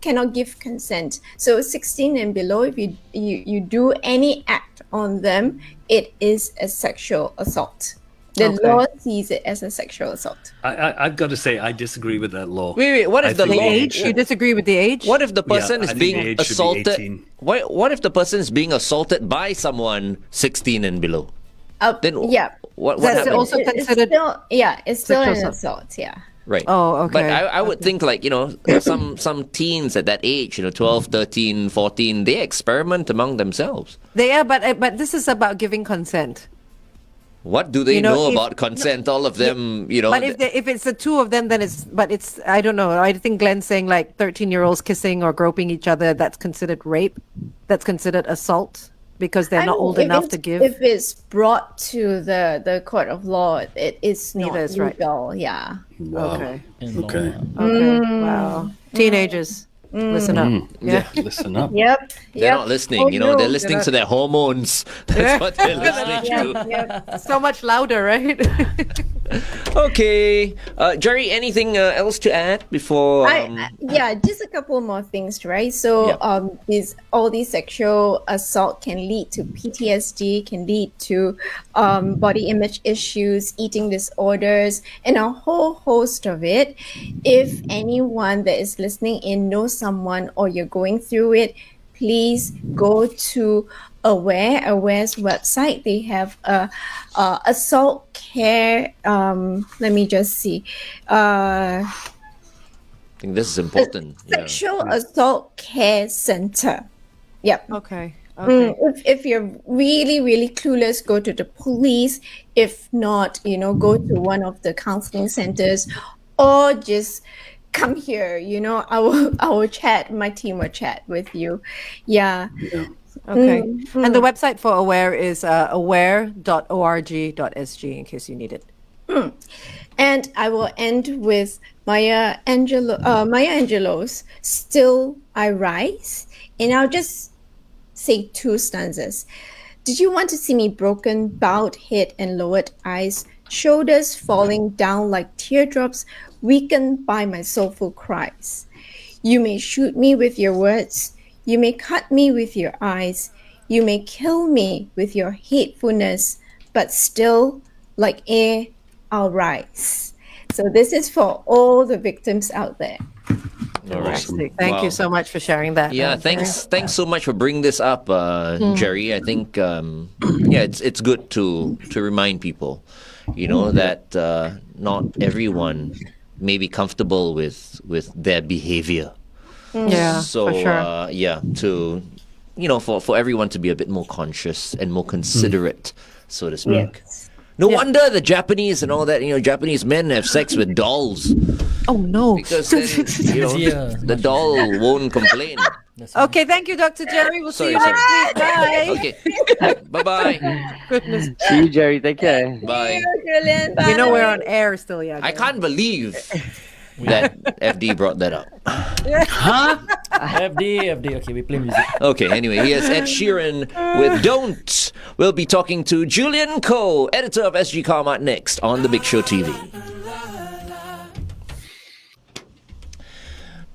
Cannot give consent. So 16 and below, if you do any act on them, it is a sexual assault. The law sees it as a sexual assault. I've got to say, I disagree with that law. Wait. What if I the think law? The age? You disagree with the age? What if the person Yeah, is I think the being age should be assaulted? 18. What if the person is being assaulted by someone 16 and below? Then Yeah. what That's happens? also considered it's still sexual an assault. assault. Yeah. Right. Oh, okay. But I would think some teens at that age, 12, 13, 14, they experiment among themselves. But this is about giving consent. What do they know, know if- about consent? All of them, But if it's the two of them, then it's I don't know. I think Glenn's saying like 13-year-olds kissing or groping each other, that's considered rape. That's considered assault because they're not old enough to give. If it's brought to the court of law, it is not Neither is right. legal. Yeah. Wow. Okay. Okay. Okay. Wow. Teenagers, listen up. Yeah, listen up. Yep. they're not listening. They're listening to their hormones. That's what they're listening to. Yep. So much louder, right? Okay, Jerry. Anything else to add before? Just a couple more things, right? So, all these sexual assault can lead to PTSD, can lead to body image issues, eating disorders, and a whole host of it. If anyone that is listening in knows someone or you're going through it, please go to Aware's website. They have a assault care. Let me just see. I think this is important. Sexual assault care center. Yep. Okay. If you're really, really clueless, go to the police. If not, go to one of the counseling centers, or just come here. I will chat. My team will chat with you. Yeah. Okay. And the website for Aware is aware.org.sg in case you need it. And I will end with Maya Angelou's "Still I Rise," and I'll just say 2 stanzas. Did you want to see me broken, bowed head and lowered eyes, shoulders falling down like teardrops, weakened by my soulful cries? You may shoot me with your words, you may cut me with your eyes, you may kill me with your hatefulness, but still, like air, I'll rise. So this is for all the victims out there. Fantastic. Thank you so much for sharing that. Yeah, thanks so much for bringing this up, Jerry. I think it's good to remind people, that not everyone may be comfortable with their behavior. Yeah, So for sure. for everyone to be a bit more conscious and more considerate, so to speak. Yes. No wonder the Japanese and all that, Japanese men have sex with dolls Oh no. because then, Yeah. the doll won't complain. Okay, thank you, Dr. Jerry. We'll see you Sorry. next week. Bye. Okay. Bye-bye. Goodness. See you, Jerry. Take care. Bye. Brilliant. Bye. You know we're on air still, yeah. I can't believe that FD brought that up. FD. Okay, we play music. Okay, anyway, here's Ed Sheeran with Don't. We'll be talking to Julian Koh, editor of SG Carmart, next on The Big Show TV.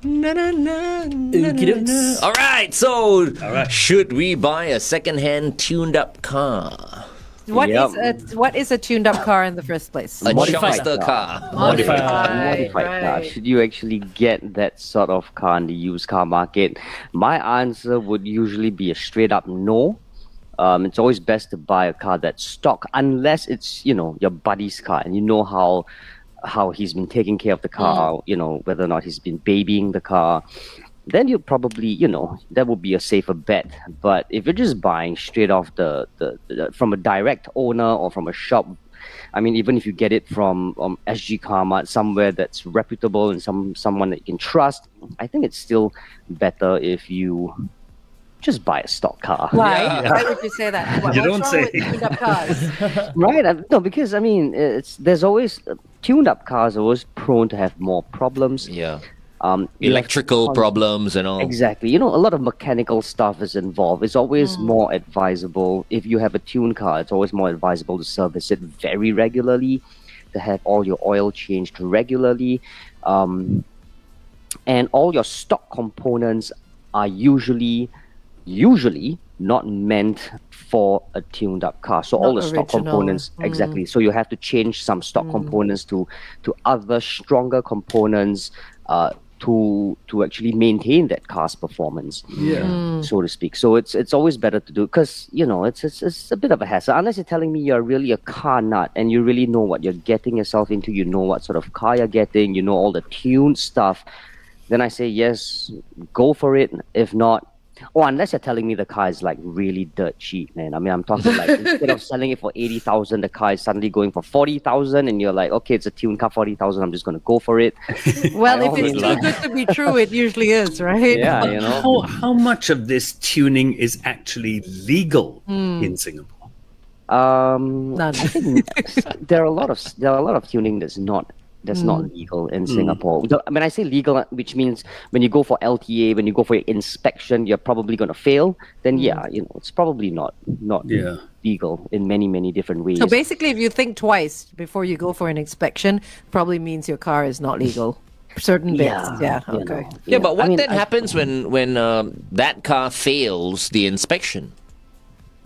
Okey-dokes. All right, so should we buy a second-hand tuned-up car? What Yep. is a tuned up car in the first place? A Modified Chuckster car. Modified. Modified car. Should you actually get that sort of car in the used car market? My answer would usually be a straight up no. It's always best to buy a car that's stock, unless it's your buddy's car and you know how he's been taking care of the car, whether or not he's been babying the car. Then you probably, that would be a safer bet. But if you're just buying straight off the from a direct owner or from a shop, I mean, even if you get it from SG Carmart, somewhere that's reputable and someone that you can trust, I think it's still better if you just buy a stock car. Why? Yeah. Why would you say that? What's don't wrong say. with tuned up cars? Right? No, because I mean, there's always tuned up cars are always prone to have more problems. Yeah. You have Electrical to problems and all. Exactly. A lot of mechanical stuff is involved. It's always more advisable. If you have a tuned car, it's always more advisable to service it very regularly, to have all your oil changed regularly. And all your stock components are usually not meant for a tuned up car. So all the Not stock original. components, exactly. So you have to change some stock components to other stronger components to actually maintain that car's performance, so to speak. So it's always better to do, because it's a bit of a hassle, unless you're telling me you're really a car nut and you really know what you're getting yourself into. You know what sort of car you're getting. You know all the tuned stuff. Then I say yes, go for it. If not, unless you're telling me the car is like really dirt cheap, man. I mean, I'm talking like instead of selling it for 80,000, the car is suddenly going for 40,000, and you're like, okay, it's a tuned car, 40,000. I'm just gonna go for it. Well, if it's too good to be true, it usually is, right? Yeah, How much of this tuning is actually legal in Singapore? None. I think there are a lot of tuning that's not legal in Singapore. When I say legal, which means when you go for LTA, when you go for your inspection, you're probably going to fail. Then it's probably not legal in many different ways. So basically, if you think twice before you go for an inspection, probably means your car is not legal. Certain bits, yeah, okay. Yeah, but what then happens when that car fails the inspection?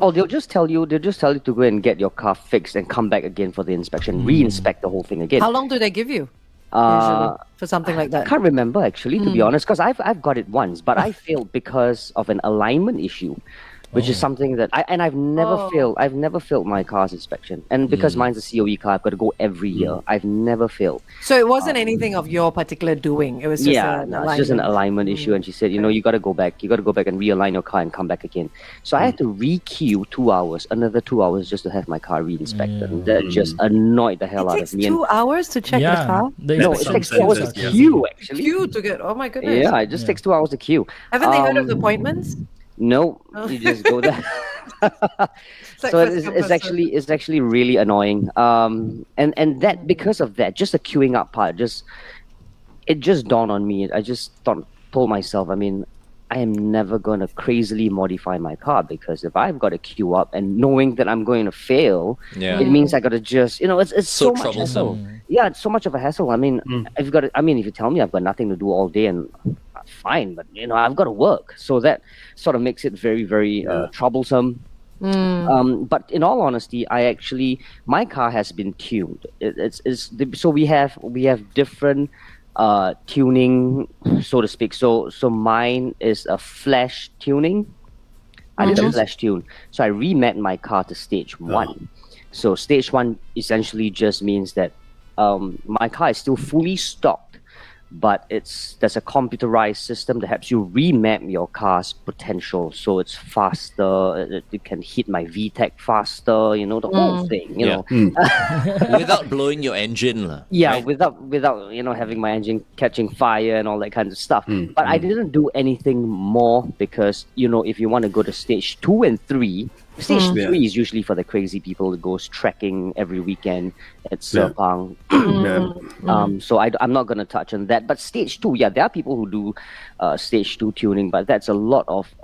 Oh, they'll just tell you to go and get your car fixed and come back again for the inspection, re-inspect the whole thing again. How long do they give you usually for something like I that? can't remember actually, to be honest, because I've got it once, but I failed because of an alignment issue, which is something that I've never failed. I've never failed my car's inspection, and because mine's a COE car, I've got to go every year. I've never failed. So it wasn't anything of your particular doing. It was just It's just an alignment issue, and she said, you got to go back. You got to go back and realign your car and come back again. So I had to re-queue 2 hours, another 2 hours, just to have my car re-inspected. And that just annoyed the hell It out takes of me. 2 hours to check the car. No, it takes 2 hours to Yeah. queue actually. Queue to get. Oh my goodness. Yeah, it just takes 2 hours to queue. Haven't they heard of appointments? No, you just go there. It's like So first come, first served. it's actually really annoying. And that, because of that, just the queuing up part, it just dawned on me. I just told myself, I mean, I am never gonna crazily modify my car, because if I've got to queue up and knowing that I'm going to fail, it means I gotta just it's so much hassle. Yeah, it's so much of a hassle. I mean, if you tell me I've got nothing to do all day, and fine, but I've got to work, so that sort of makes it very, very troublesome. But in all honesty, my car has been tuned. So we have different tuning, so to speak. So mine is a flash tuning. I did a flash tune. So I remade my car to stage 1. So stage 1 essentially just means that my car is still fully stocked, but there's a computerized system that helps you remap your car's potential, so it's faster. It can hit my VTEC faster, the whole thing, you know. Without blowing your engine. Yeah, right? without having my engine catching fire and all that kind of stuff. But I didn't do anything more because if you want to go to stage 2 and 3, stage 3 is usually for the crazy people that goes trekking every weekend at Sepang. So I'm not going to touch on that. But stage 2, there are people who do stage 2 tuning, but that's a lot of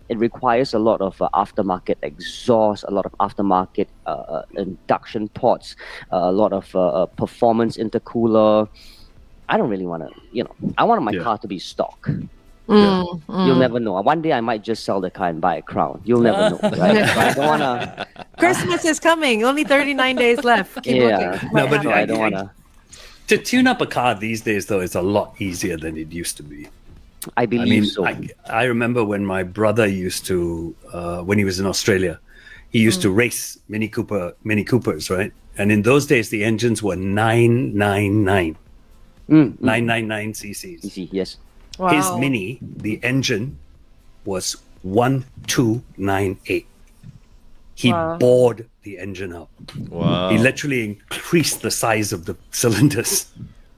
it requires a lot of aftermarket exhaust, a lot of aftermarket induction ports, a lot of performance intercooler. I don't really want to, I want my car to be stock. You'll never know. One day I might just sell the car and buy a Crown. You'll never know, right? So I don't want to. Christmas is coming. Only 39 days left. Keep looking. No, but I don't want to. To tune up a car these days, though, is a lot easier than it used to be. I believe so. I remember when my brother used to, when he was in Australia, he used to race Mini Coopers, right? And in those days, the engines were 999. 999 cc's. CC, yes. Wow. His Mini, the engine was 1298. He bored the engine up. Wow. He literally increased the size of the cylinders.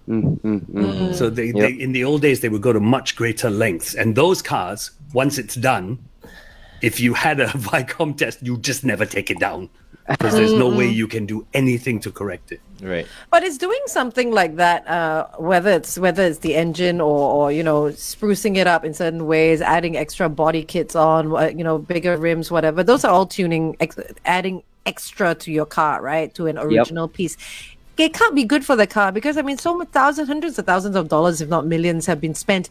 So they in the old days, they would go to much greater lengths. And those cars, once it's done, if you had a Vicom test, you just never take it down. Because there's no way you can do anything to correct it. Right. But it's doing something like that, whether it's the engine or sprucing it up in certain ways, adding extra body kits on, bigger rims, whatever. Those are all tuning, adding extra to your car, right? To an original piece. It can't be good for the car because hundreds of thousands of dollars, if not millions, have been spent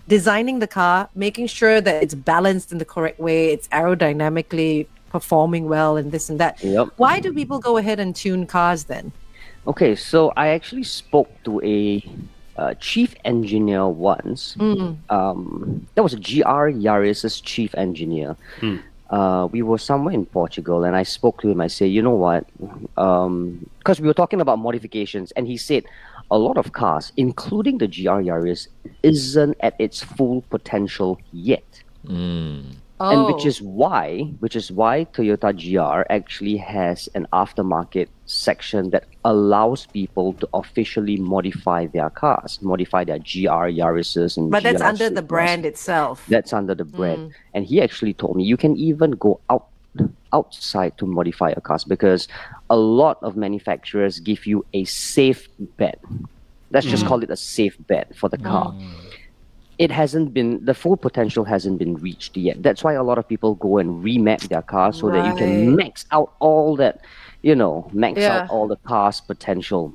designing the car, making sure that it's balanced in the correct way, it's aerodynamically performing well and this and that. Why do people go ahead and tune cars then? Okay, so I actually spoke to a chief engineer once. That was a GR Yaris's chief engineer. We were somewhere in Portugal and I spoke to him. I said, you know what? Because we were talking about modifications and he said a lot of cars, including the GR Yaris, isn't at its full potential yet. And which is why Toyota GR actually has an aftermarket section that allows people to officially modify their cars, modify their GR Yarises and But that's GR under the Supras. brand itself. That's under the brand. And he actually told me you can even go outside to modify your cars because a lot of manufacturers give you a safe bet. Let's just call it a safe bet for the car. The full potential hasn't been reached yet. That's why a lot of people go and remap their cars so that you can max out all that, out all the car's potential.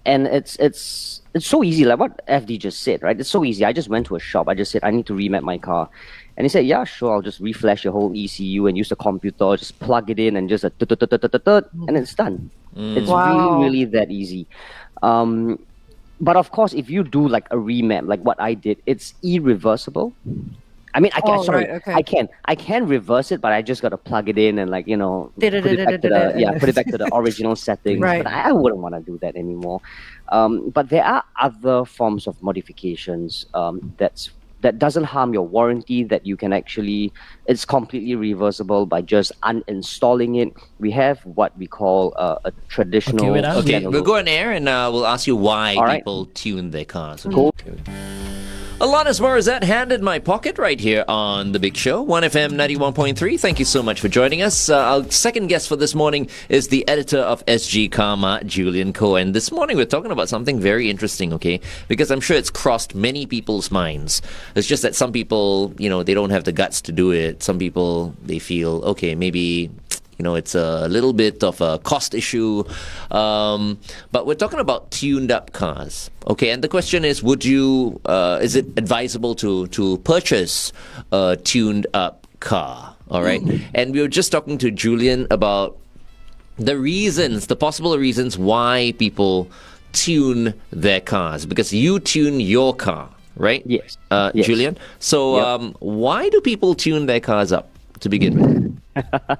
And it's so easy, like what FD just said, right? It's so easy. I just went to a shop. I just said, I need to remap my car. And he said, yeah, sure, I'll just reflash your whole ECU and use the computer, just plug it in and just and it's done. It's really, really that easy. But of course, if you do like a remap, like what I did, it's irreversible. I mean, I can reverse it, but I just got to plug it in and put it back to the original settings. Right. But I wouldn't want to do that anymore. But there are other forms of modifications that doesn't harm your warranty, that you can actually, it's completely reversible by just uninstalling it. We have what we call a traditional... Okay, we'll go on air and we'll ask you why people tune their cars. Cool. A lot is more is at hand in my pocket right here on The Big Show, 1FM 91.3. Thank you so much for joining us. Our second guest for this morning is the editor of SG Karma, Julian Cohen. This morning we're talking about something very interesting, okay? Because I'm sure it's crossed many people's minds. It's just that some people, they don't have the guts to do it. Some people, they feel, okay, maybe... it's a little bit of a cost issue. But we're talking about tuned up cars. Okay, and the question is, is it advisable to purchase a tuned up car? All right. And we were just talking to Julian about the possible reasons why people tune their cars? Because you tune your car, right? Yes. Yes. Julian. So why do people tune their cars up to begin with?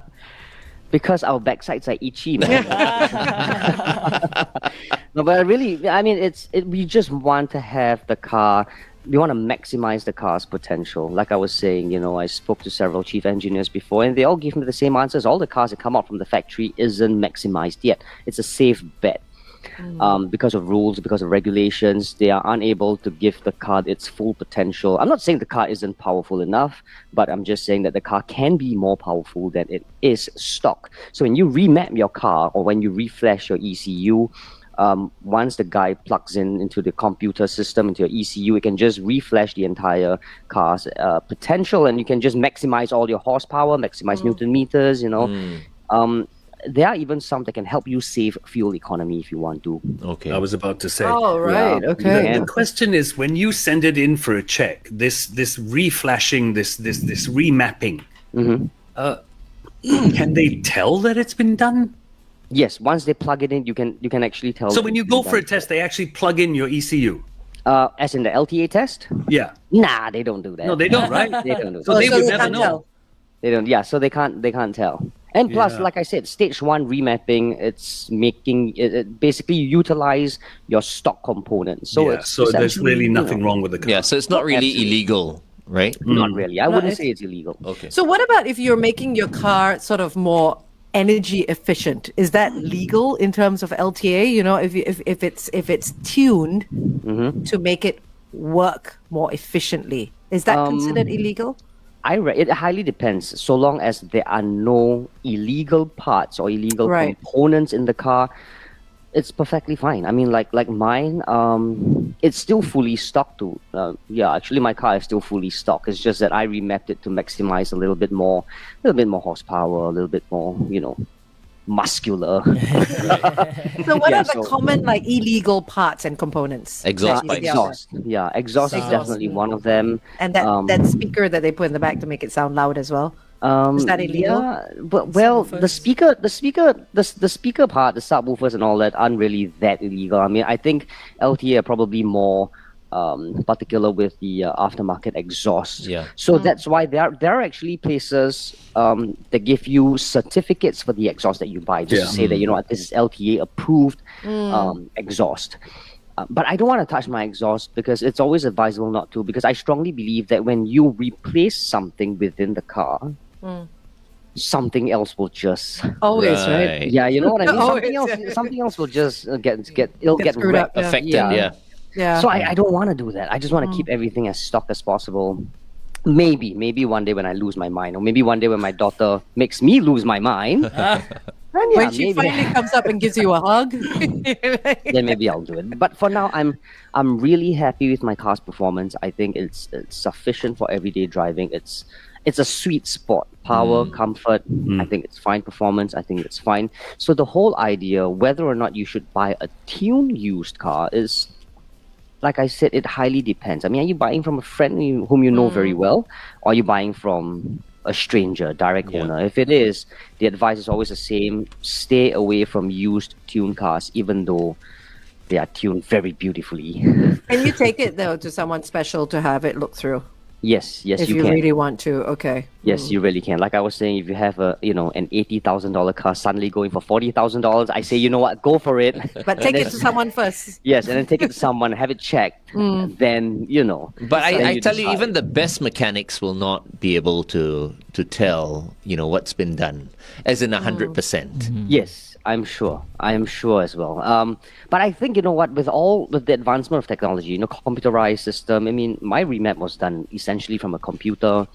Because our backsides are itchy, man. No, but really, I mean, we just want to have the car. We want to maximize the car's potential. Like I was saying, I spoke to several chief engineers before, and they all gave me the same answers. All the cars that come out from the factory isn't maximized yet. It's a safe bet. Because of rules, because of regulations, they are unable to give the car its full potential. I'm not saying the car isn't powerful enough, but I'm just saying that the car can be more powerful than it is stock. So when you remap your car or when you reflash your ECU, once the guy plugs into the computer system, into your ECU, it can just reflash the entire car's potential, and you can just maximize all your horsepower, maximize Newton meters, there are even some that can help you save fuel economy if you want to. Okay. I was about to say. Oh, right. Yeah. Okay. The question is, when you send it in for a check, this reflashing, this remapping, can they tell that it's been done? Yes, once they plug it in, you can actually tell. So when you go for a test, they actually plug in your ECU. As in the LTA test? Yeah. Nah, they don't do that. No, they don't, right? They don't do So that. they would never can't know. tell. They don't. Yeah, so they can't tell. And plus, Yeah. like I said, stage 1 remapping, it's making it basically utilize your stock components. So Yeah, it's so there's essentially, really nothing wrong with the car. Yeah, so it's not really Absolutely. illegal, right? Not really. I wouldn't it's- say it's illegal. Okay. So what about if you're making your car sort of more energy efficient? Is that legal in terms of LTA? If it's tuned to make it work more efficiently, is that considered illegal? It highly depends. So long as there are no illegal parts or illegal Right. components in the car, it's perfectly fine. I mean, like mine, it's still fully stocked. Actually, my car is still fully stocked. It's just that I remapped it to maximize a little bit more horsepower, a little bit more, muscular. So what Yeah, are the so- common illegal parts and components? Exhaust that pipes. is out there? Exhaust. Yeah, exhaust is definitely one of them. And that speaker that they put in the back to make it sound loud as well. Is that illegal? Yeah, but the speaker part, the subwoofers and all that aren't really that illegal. I mean, I think LTA are probably more particular with the aftermarket exhaust. Yeah. So that's why there are actually places that give you certificates for the exhaust that you buy, just to say that this is LTA approved exhaust. But I don't want to touch my exhaust because it's always advisable not to, because I strongly believe that when you replace something within the car, something else will just Always, right? yeah, you know what I mean. Always, Something else will just get screwed up, wrecked. yeah. Affected, Yeah. yeah. Yeah. So I don't want to do that. I just want to keep everything as stock as possible. Maybe one day when I lose my mind, or maybe one day when my daughter makes me lose my mind, then yeah, when she maybe, finally comes up and gives you a hug. then maybe I'll do it. But for now, I'm really happy with my car's performance. I think it's sufficient for everyday driving. It's a sweet spot. Power, comfort. I think it's fine. Performance, I think it's fine. So the whole idea, whether or not you should buy a tuned used car, is, like I said, it highly depends. I mean, are you buying from a friend whom you know very well, or are you buying from a stranger, direct owner? If it is, the advice is always the same: stay away from used tuned cars, even though they are tuned very beautifully. Can you take it though to someone special to have it look through? Yes, If you you can. really want to, okay. Yes, you really can. Like I was saying, if you have an $80,000 car suddenly going for $40,000, I say, you know what, go for it. But take it to someone first. Yes, and then take it to someone, have it checked, then But then I tell you, decide. even the best mechanics will not be able to tell, what's been done, as in 100%. Yes, I am sure as well. But I think, you know what, with the advancement of technology, computerized system, I mean, my remap was done essentially from a computer.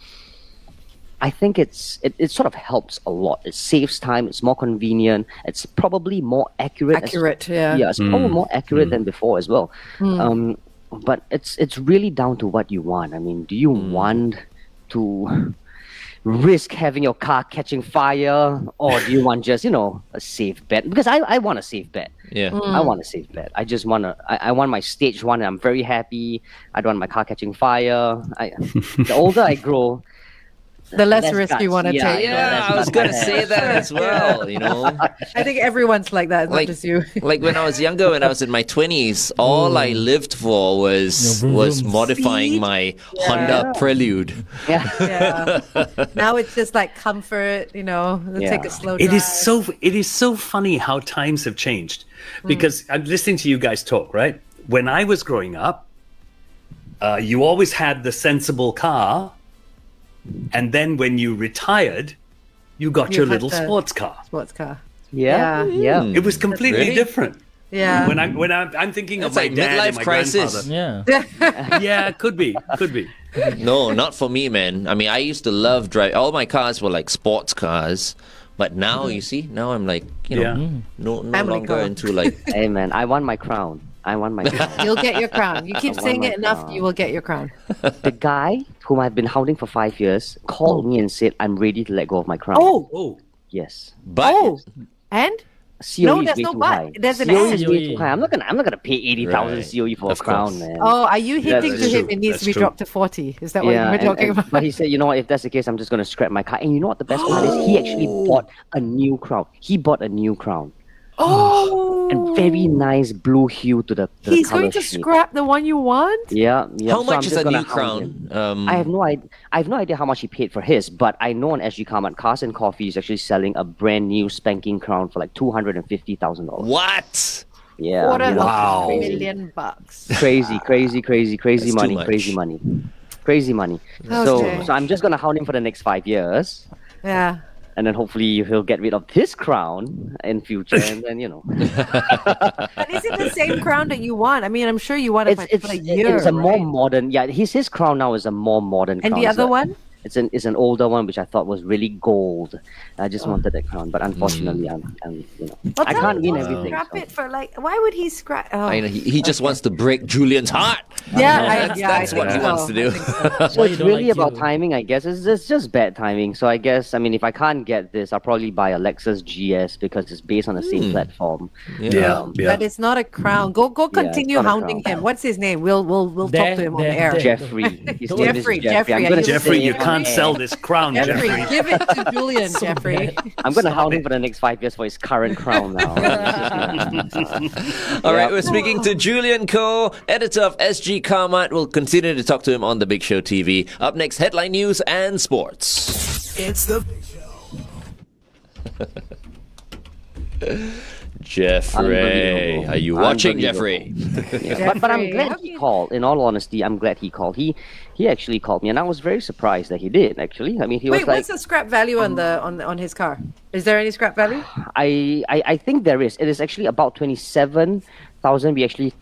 I think it sort of helps a lot. It saves time. It's more convenient. It's probably more accurate. Yeah. Yeah, it's probably more accurate than before as well. But it's really down to what you want. I mean, do you want to risk having your car catching fire, or do you want just a safe bet? Because I want a safe bet. Yeah. I want a safe bet. I just want I want my stage 1 and I'm very happy. I don't want my car catching fire. The older I grow, The less risk you want to take. Yeah, I was gonna say that as well. You know, I think everyone's like that, not just you. like when I was younger, when I was in my 20s, all I lived for was modifying my Honda Prelude. Yeah. Now it's just like comfort, take a slow drive. It is so funny how times have changed, because I'm listening to you guys talk, right? When I was growing up, you always had the sensible car, and then when you retired, you got your little sports car. Sports car. Yeah. It was completely different. Yeah. When I'm thinking of It's my like dad midlife and my crisis. grandfather. Yeah, could be. No, not for me, man. I mean, I used to love drive. All my cars were like sports cars. But now, you see, now I'm like, no longer car. into like... Hey, man, I want my crown. You'll get your crown. You keep saying it enough, you will get your crown. The guy whom I've been hounding for 5 years called me and said, I'm ready to let go of my crown. Oh. Yes. But... And? COE No, is there's way no too but. high. There's an COE and. is way too high. I'm not gonna pay 80,000 COE for Of a crown, course. man. Oh, are you hinting That's to him true. it needs That's to be true. dropped to 40? Is that what we're talking about? But he said, you know what, if that's the case, I'm just gonna scrap my car. And you know what the best part is? He actually bought a new crown. He bought a new crown. Oh. And very nice blue hue to the He's color going to scheme. scrap the one you want? Yeah. How So much I'm is just a gonna new hound crown? him. I have no idea how much he paid for his, but I know on SG Carmart, Cars and Coffee is actually selling a brand new spanking crown for like $250,000. What? Yeah. Quarter of Wow. $1 million. Crazy That's money, too much. crazy money. Okay. So I'm just gonna hound him for the next 5 years, Yeah. and then hopefully he'll get rid of his crown in future, and then But is it the same crown that you want? I mean, I'm sure you want it for a year. it's a more right? modern. Yeah, his crown now is a more modern. And crown. the other one? It's an older one which I thought was really gold. I just wanted that crown, but unfortunately, I'm Well, I tell can't him win to everything. Scrap so. it for why would he scrap? Oh. I know, he just wants to break Julian's heart. That's what he wants to do. So you it's don't really like about you. timing, I guess. It's just bad timing. So I guess, I mean, if I can't get this, I'll probably buy a Lexus GS because it's based on the same platform. Yeah. But it's not a crown. Go continue not a hounding crown. him. What's his name? We'll talk to him on the air. Jeffrey. His name is Jeffrey, I'm are gonna you Jeffrey, say you it on can't air. sell this crown, Jeffrey, Jeffrey. give it to Julian, Jeffrey. I'm gonna hound him for the next 5 years for his current crown now. All right, we're speaking to Julian Ko, editor of SG Carmart. We'll continue to talk to him on The Big Show TV. Up next, headline news and sports. It's the Jeffrey, are you watching, Jeffrey? But I'm glad he called. In all honesty, I'm glad he called. He actually called me, and I was very surprised that he did. Actually, I mean, he was Wait, like, what's the scrap value on his car? Is there any scrap value? I think there is. It is actually about 27,000. We actually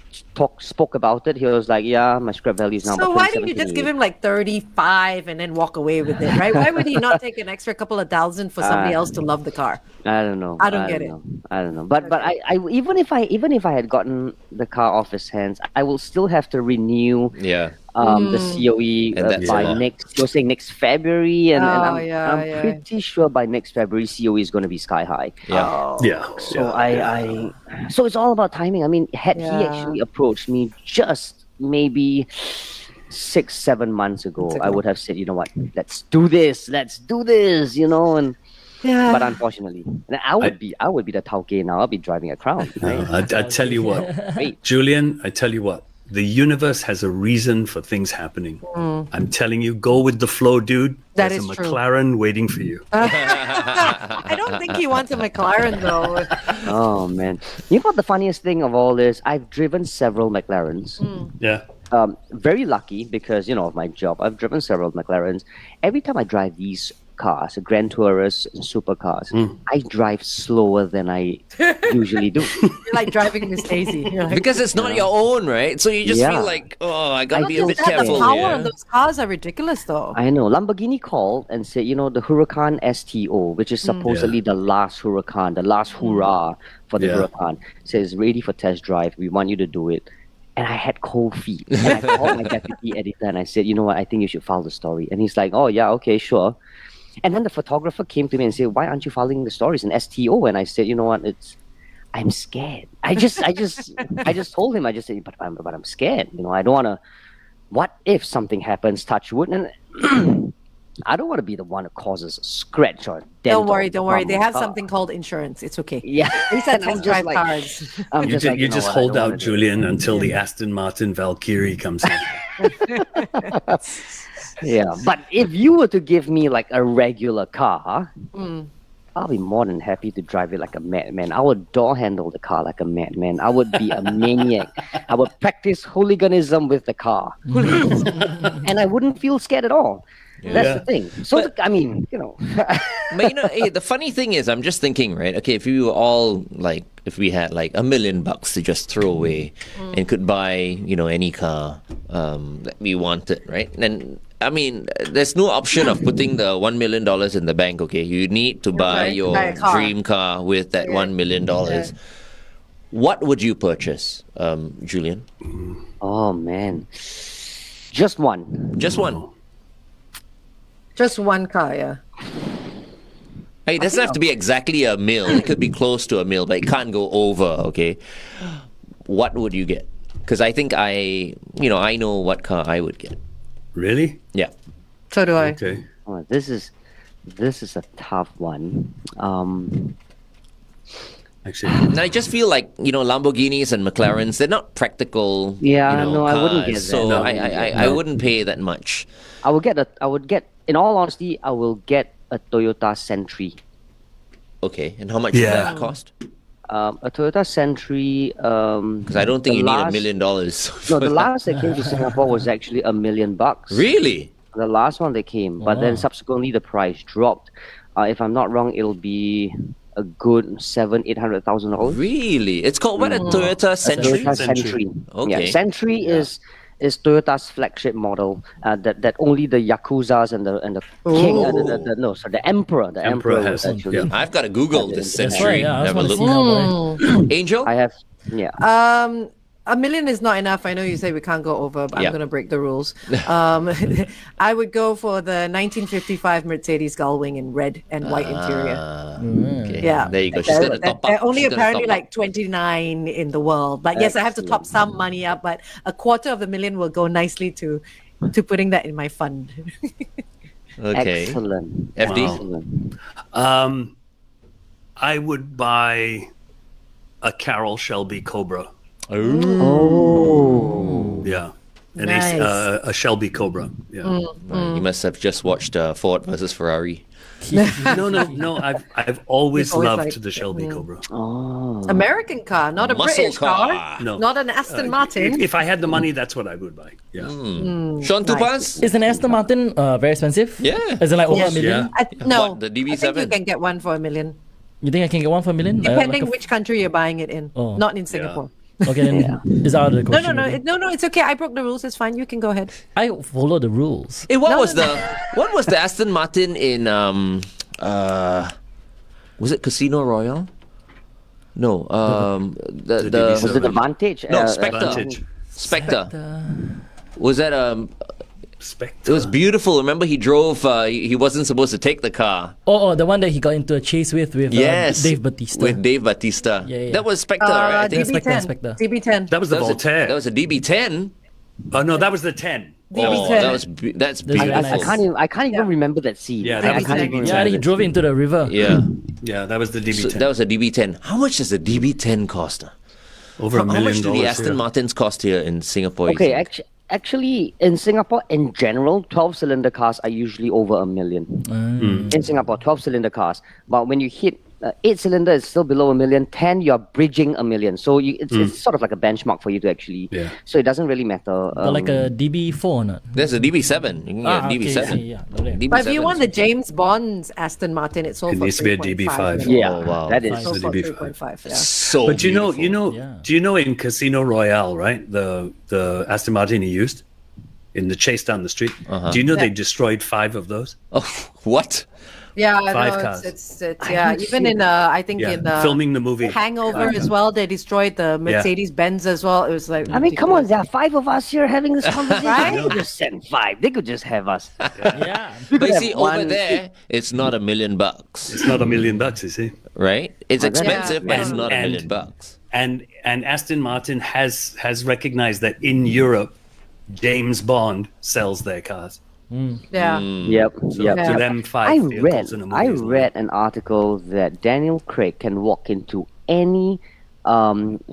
spoke about it. He was like, "Yeah, my scrap value is now." So about why didn't you just give him like 35 and then walk away with it, right? Why would he not take an extra couple of thousand for somebody else to love the car? I don't know. I don't get it. I don't know. But I even if I had gotten the car off his hands, I will still have to renew Yeah. the COE And that's a by lot. next. You're saying next February, and I'm yeah. pretty sure by next February COE is going to be sky high. Yeah. Yeah. So so it's all about timing. I mean, had he actually approached me just maybe 6-7 months ago, I would have said, you know what, let's do this, and. Yeah. But unfortunately, and I would be the tauke now. I'll be driving a crown. Right? I tell you what, Wait. Julian, I tell you what, the universe has a reason for things happening. I'm telling you, go with the flow, dude. That There's is a true. McLaren waiting for you. I don't think he wants a McLaren though. Oh man, you know what the funniest thing of all is? I've driven several McLarens. Yeah. Very lucky because of my job. I've driven several McLarens. Every time I drive these cars, Grand Tourists and supercars, I drive slower than I usually do. You're like driving Miss Daisy. You're like, Because it's not your own, right? So you just Yeah. feel like, oh, I gotta I be a feel bit that careful the power here. on those cars are ridiculous though. I know. Lamborghini called and said, the Huracan STO, which is supposedly the last Huracan, the last hurrah for the Huracan, says ready for test drive. We want you to do it. And I had cold feet. And I called my deputy editor and I said, you know what, I think you should file the story. And he's like, oh yeah, okay, sure. And then the photographer came to me and said, why aren't you filing the stories in STO? And I said, you know what, I'm scared. I just told him, I just said, but I'm scared. I don't want to, what if something happens, touch wood? And I don't want to be the one who causes a scratch or a dent. Don't worry, or don't worry. bump They on the have car. something called insurance. It's okay. Yeah. These are And I'm test just drive like- cars. I'm You just like, you know just what, I hold don't wanna out, do it. Julian, until the Aston Martin Valkyrie comes in. Yeah, but if you were to give me like a regular car, Mm. I'll be more than happy to drive it like a madman. I would door handle the car like a madman. I would be a maniac. I would practice hooliganism with the car. And I wouldn't feel scared at all. That's Yeah. the thing. So, I mean, you know. But hey, the funny thing is, I'm just thinking, right? Okay, if we were all like, if we had like $1 million to just throw away and could buy, any car that we wanted, right? Then, I mean, there's no option of putting the $1 million in the bank, okay? You need to buy right. your Buy a car. dream car with that $1 million. What would you purchase, Julian? Oh, man. Just one. Just one. Just one car, yeah. Hey, it doesn't have to be exactly $1 million. It could be close to $1 million, but it can't go over, okay? What would you get? Because I think I know what car I would get. Really? Yeah. So do I. Okay. Oh, this is a tough one. Actually, And I just feel like, Lamborghinis and McLarens, they're not practical. Yeah, no, I wouldn't cars, get that. So No. I wouldn't pay that much. I would get, in all honesty, I will get a Toyota Sentry. Okay, and how much would Yeah. that cost? A Toyota Sentry. Because I don't think the you need $1 last- million. No, the last that came to Singapore was actually $1 million. Really? The last one that came, but then subsequently the price dropped. If I'm not wrong, it'll be a good $700,000-800,000. Really? It's called what? A Toyota Century? Toyota Sentry. Sentry. Okay. Yeah, Sentry is Toyota's flagship model. That only the Yakuzas and the king, the emperor, Emperor would has, actually. yeah. I've got to Google this That's Century. right, yeah. I Have a just look. want to see how boy. Angel? I have, yeah. $1 million is not enough. I know you say we can't go over, but Yeah. I'm going to break the rules. I would go for the 1955 Mercedes Gullwing in red and white interior. Okay. Yeah. There you go. She's They're- going to top up. They're only She's gonna apparently top up. like 29 in the world. But yes, I have to top some money up, but $250,000 will go nicely to putting that in my fund. Okay. Excellent. FD? Excellent. I would buy a Carroll Shelby Cobra. Oh. Yeah. Nice. A Shelby Cobra. Yeah. You must have just watched Ford versus Ferrari. No. I've always You've always loved liked- the Shelby Cobra. Oh. American car, not a Muscle British car. car. No. Not an Aston Martin. If I had the money, that's what I would buy. Yeah. Sean Tupaz? Is an Aston Martin very expensive? Yeah. Is it like over Yes. $1 million? No, What, the I think you DB7? can get one for $1 million. You think I can get one for $1 million? Depending which country you're buying it in. Oh. Not in Singapore. Okay, then it's out of the No, question. no, already. no, it's okay. I broke the rules. It's fine. You can go ahead. I follow the rules. Hey, what No, was no, the Aston Martin in was it Casino Royale? No, the DB7. Was it Advantage? no Spectre. Advantage. Spectre. Was that Spectre. It was beautiful. Remember, he drove. He wasn't supposed to take the car. Oh, the one that he got into a chase with Yes, Dave Bautista. With Dave Bautista. Yeah. That was Spectre, right? I think Spectre, DB10. Spectre. DB10. That was the that was Voltaire. that was a DB10. Oh no, that was the 10. Oh, DB10. that's That's beautiful. very I can't even remember that scene. Yeah, that I was can't the even DB10. Yeah, and he drove into the river. Yeah, Yeah, that was the DB10. so that was a DB10. How much does a DB10 cost? Over How $1 million. much do the here. Aston Martins cost here in Singapore? you Okay, think? actually, in Singapore, in general, 12-cylinder cars are usually over $1 million. In Singapore, 12-cylinder cars. But when you hit 8-cylinder, it's still below $1 million. 10, you're bridging $1 million. So it's sort of like a benchmark for you to actually. Yeah. So it doesn't really matter. But like a DB4 or not? There's a DB7. You can get a okay, DB7. yeah, okay. DB7. But if you want the James Bond's Aston Martin, it's sold It for needs to be a 3.5. DB5. Yeah, Oh, wow. that is. Fine. Sold The for DB5. 3.5, yeah. So But beautiful. Yeah. do you know in Casino Royale, right? The Aston Martin he used in the chase down the street. Do you know they destroyed 5 of those? Oh, what? Yeah, I 5 know. cars. It's yeah. Even in I think Yeah, in filming the movie. Hangover as well, they destroyed the Mercedes Benz as well. It was like I mean, come on, there are 5 of us here having this conversation. Right? They could just send 5. They could just have us. Yeah. We But could you have see, over one- there, it's not $1 million, It's not $1 million, you see. right? It's Oh, that's- expensive, but it's And- not $1 million. and Aston Martin has recognized that in Europe, James Bond sells their cars. Yeah. Yep. Yep. Yeah. them five I vehicles in a movie. I isn't it? read an article that Daniel Craig can walk into any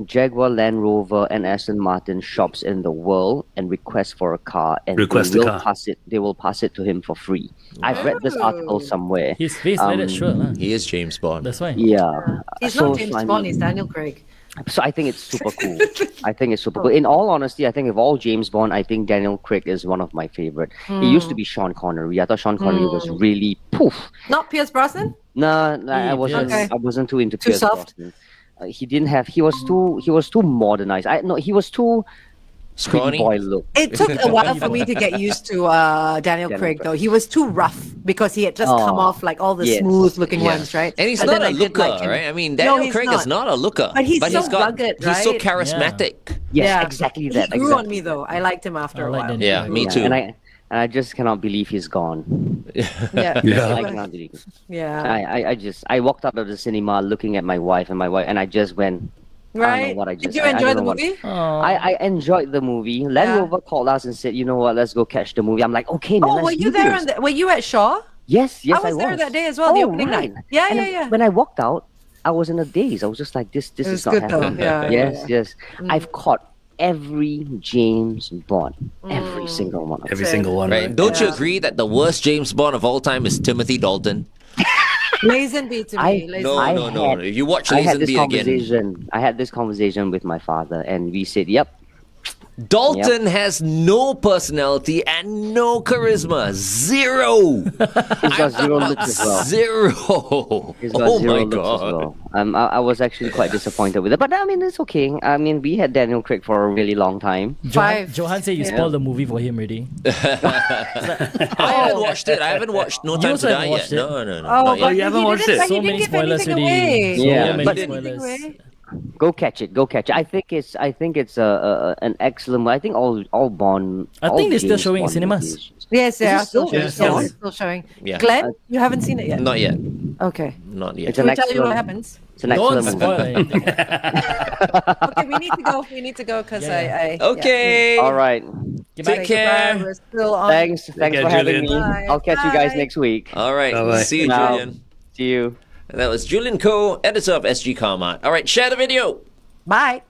Jaguar, Land Rover, and Aston Martin shops in the world and request for a car, and Request they a will car. pass it. They will pass it to him for free. I've read this article somewhere. His face made it sure. Lah. He is James Bond. That's why. Yeah. He's So- not James so I Bond, mean- he's Daniel Craig. So I think it's super cool. I think it's super cool. In all honesty, I think of all James Bond, I think Daniel Craig is one of my favorite. He used to be Sean Connery. I thought Sean Connery was really poof. Not Pierce Brosnan? No, I wasn't. Okay. I wasn't too into Too Pierce soft? Brosnan. He didn't have. He was too modernized. He was too pretty Scrawny? boy look. It took a while for me to get used to Daniel Craig, though. He was too rough because he had just come off like all the yes. smooth-looking Yeah. ones, right? And he's But not then a I did looker, like him. right? I mean, No, Daniel he's Craig is not a looker. But he's so he's got, rugged, He's so right? charismatic. Yes, Yeah. exactly He that. grew exactly. on me, though. I liked him after I a like while. Daniel Yeah, Craig. me too. And I just cannot believe he's gone. Yeah. I cannot believe it. Yeah. I walked out of the cinema looking at my wife, and I just went. I don't Right? know what I Did just. you I enjoy don't the know what- movie? I enjoyed the movie. Land Yeah. Rover called us and said, "You know what? Let's go catch the movie." I'm like, "Okay, man." Oh, let's were you do there? this." Were you at Shaw? Yes, yes, I was there was that day as well, the opening right. night. Yeah, And yeah. When I walked out, I was in a daze. I was just like, "This It was is not good though. happening." Yeah. Yes, yeah. yes. I've caught every James Bond, every single one of them. Every single one. Right? Right? Don't you agree that the worst James Bond of all time is Timothy Dalton? Lazenby to me. Lazenby. No. If you watch I had this Lazenby again, conversation. I had this conversation with my father, and we said, "Yep, Dalton has no personality and no charisma. Zero. he's got zero looks as well." Zero. He's got Oh zero my looks as god. well. I was actually quite disappointed with it, but I mean, it's okay. I mean, we had Daniel Craig for a really long time. Johan said you spoiled the movie for him already. I haven't watched it. I haven't watched No You Time also to haven't Die watched yet. it? No. Oh, not but yet. you haven't he watched didn't- it? but he So didn't many give spoilers anything already. away. So Yeah, many but- spoilers. Go catch it. Go catch it. I think it's an excellent. I think all Bond. I all think they're still James showing in Bond cinemas. movies. Yes, they Is it are still still- showing. is it still- Yes, it's still showing. Yeah. Glenn, you haven't seen it yet? Not yet. Okay. Not yet. It's an Can we tell you what excellent. happens? It's an Don't excellent spoil movie. anything. Okay, we need to go. We need to go because I. Okay. All right. Take care. We're still on. Thanks care, for having Julian. me. Bye. I'll catch you guys Bye. next week. All right. Bye-bye. See you, Now. Julian. See you. And that was Julian Ko, editor of SG Carmart. All right, share the video. Bye.